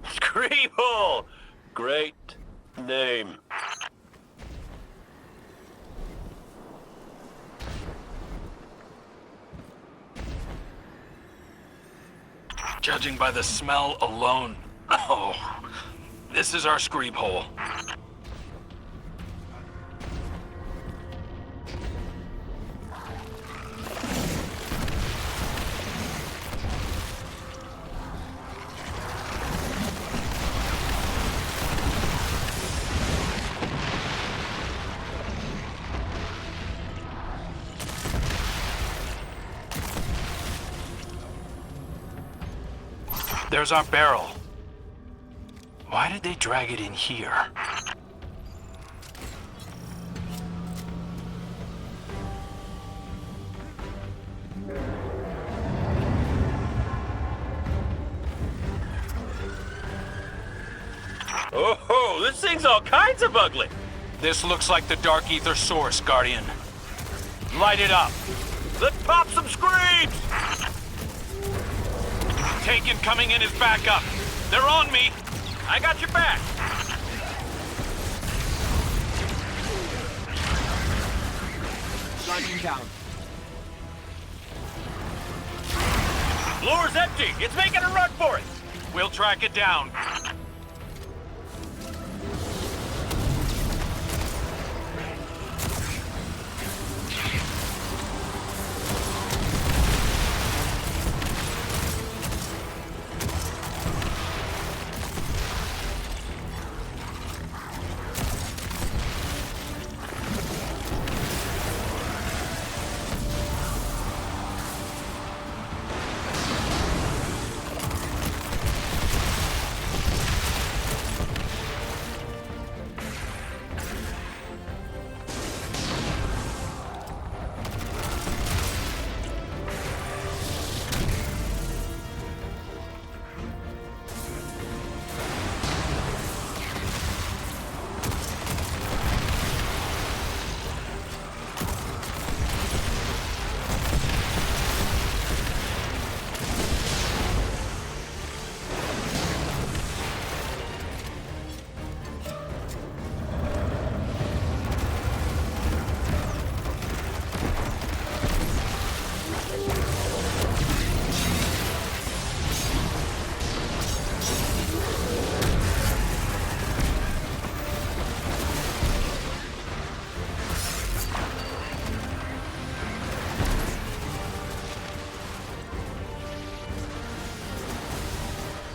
Screeb hole! Great name. Judging by the smell alone, oh, this is our screeb hole. There's our barrel. Why did they drag it in here? Oh, this thing's all kinds of ugly. This looks like the dark ether source, Guardian. Light it up. Let's pop some screams! Taken coming in as backup. They're on me. I got your back. Guardian down. Lure's empty. It's making a run for it. We'll track it down.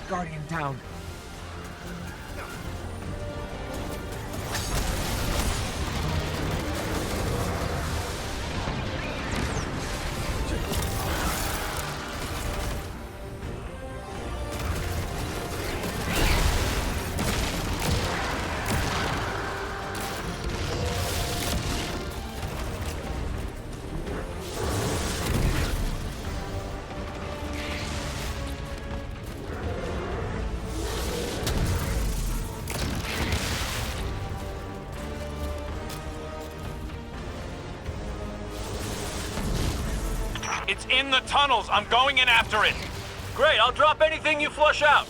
Guardian down. It's in the tunnels. I'm going in after it. Great, I'll drop anything you flush out.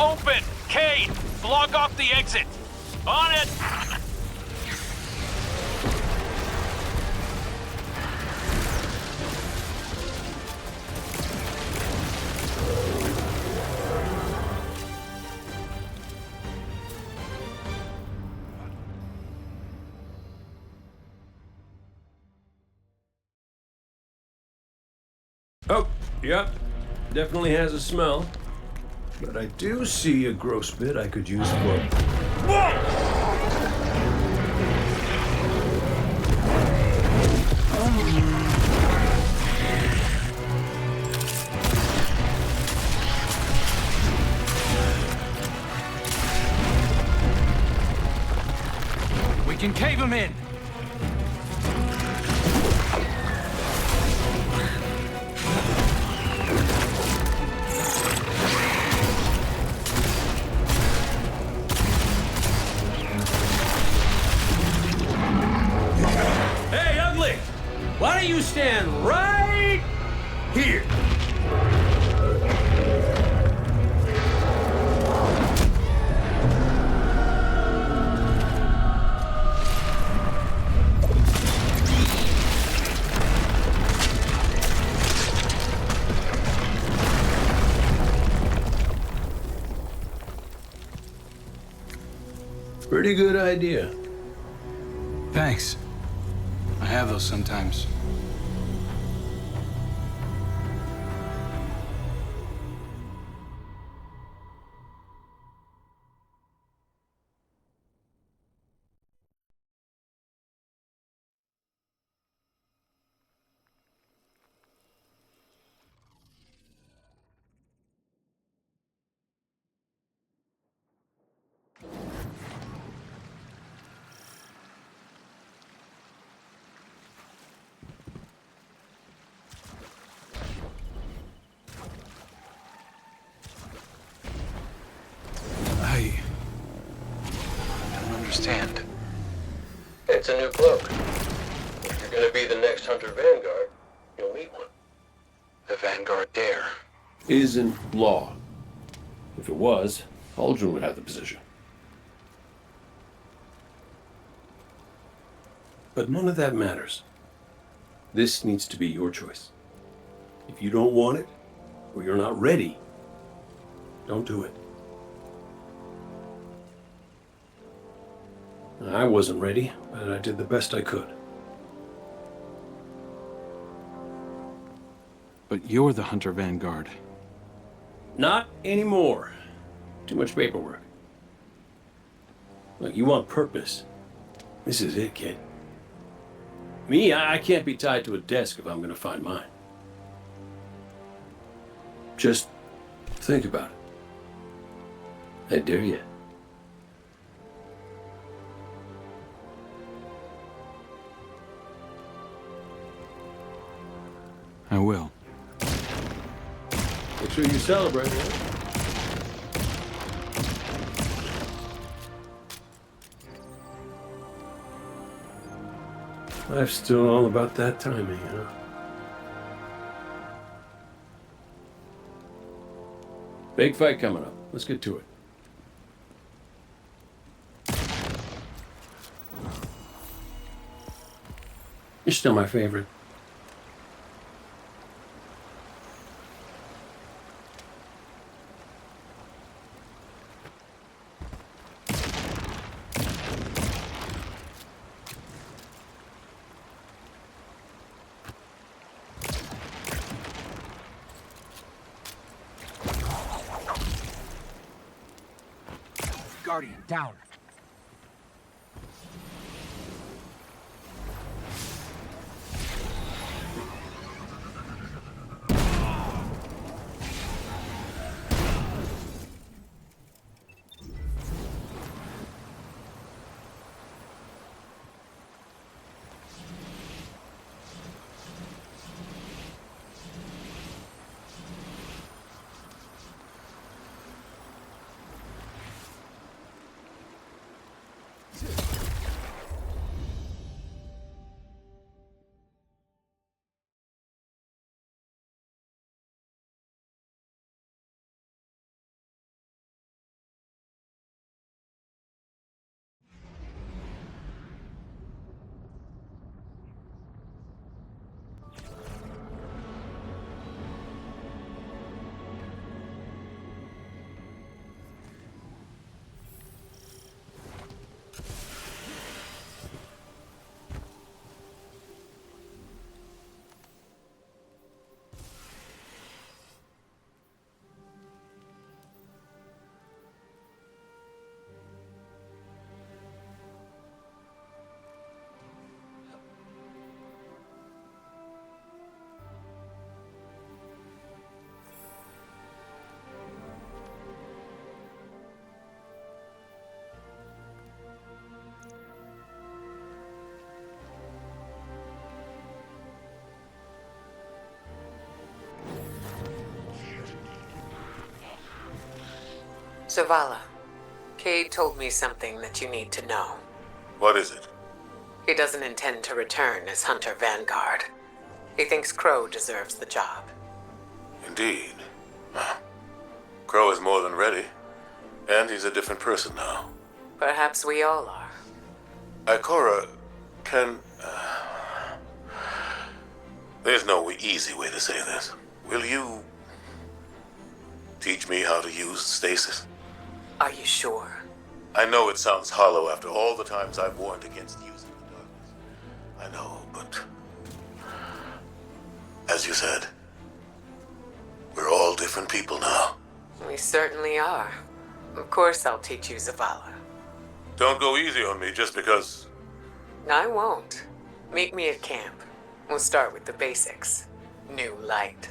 open! Cade, block off the exit! On it! Oh, yep. Definitely has a smell. But I do see a gross bit I could use for... We can cave him in! Hey, ugly! Why don't you stand right here? Pretty good idea. Thanks. I have those sometimes. I don't understand. It's a new cloak. If you're gonna be the next Hunter Vanguard, you'll need one. The Vanguard dare. Isn't law. If it was, Aldrin would have the position. But none of that matters. This needs to be your choice. If you don't want it, or you're not ready, don't do it. I wasn't ready, but I did the best I could. But you're the Hunter Vanguard. Not anymore. Too much paperwork. Look, you want purpose. This is it, kid. Me, I can't be tied to a desk if I'm gonna find mine. Just think about it. I dare you. I will. Make sure you celebrate, man. Life's still all about that timing, huh? Big fight coming up. Let's get to it. You're still my favorite. Guardian, down. Zavala, Cade told me something that you need to know. What is it? He doesn't intend to return as Hunter Vanguard. He thinks Crow deserves the job. Indeed. Crow is more than ready. And he's a different person now. Perhaps we all are. Ikora can... There's no easy way to say this. Will you... teach me how to use stasis? Are you sure? I know it sounds hollow after all the times I've warned against using the darkness. I know, but... as you said, we're all different people now. We certainly are. Of course I'll teach you Zavala. Don't go easy on me just because... I won't. Meet me at camp. We'll start with the basics. New light.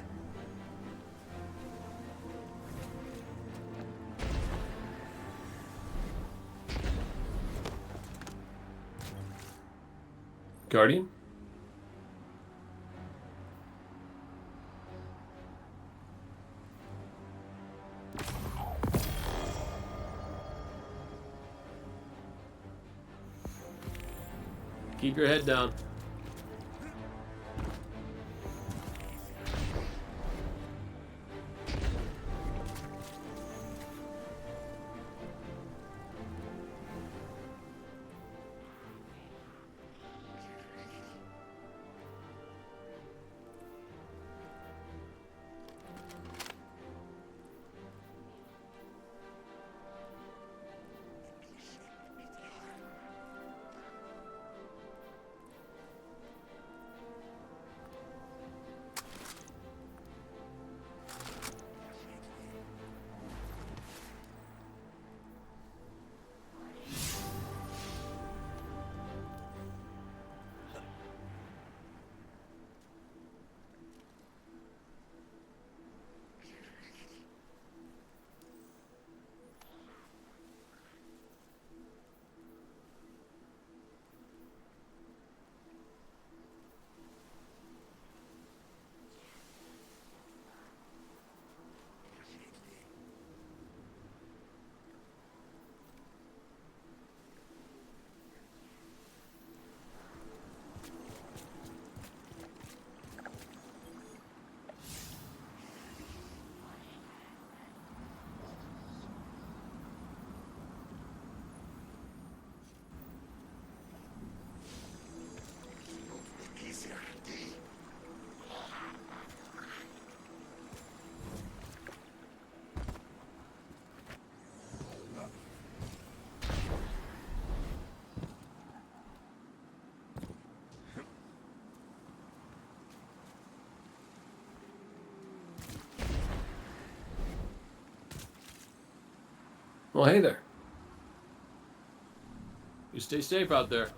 Guardian? Keep your head down. Well, hey there. You stay safe out there.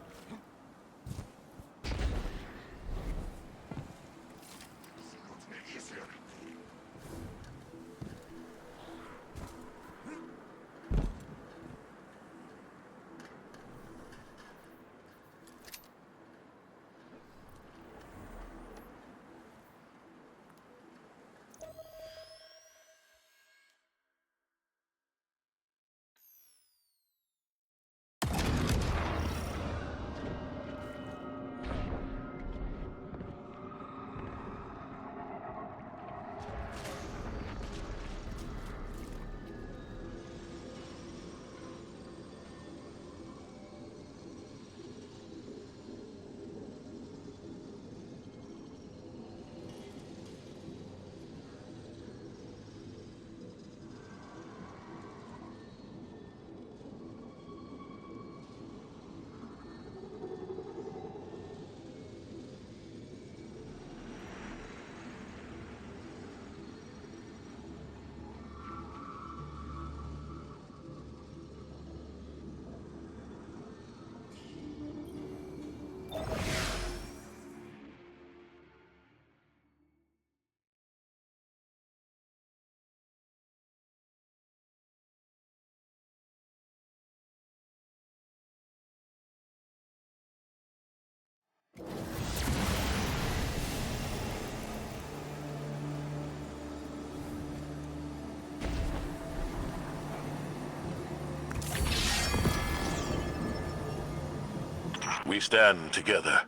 We stand together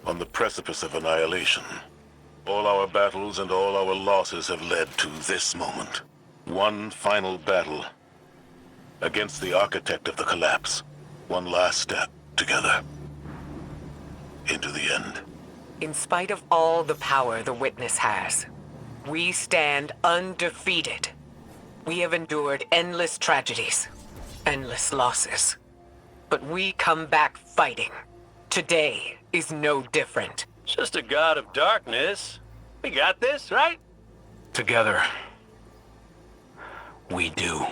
on the precipice of annihilation. All our battles and all our losses have led to this moment. One final battle against the architect of the collapse. One last step together into the end. In spite of all the power the Witness has, we stand undefeated. We have endured endless tragedies, endless losses. But we come back fighting. Today is no different. Just a god of darkness. We got this, right? Together, we do.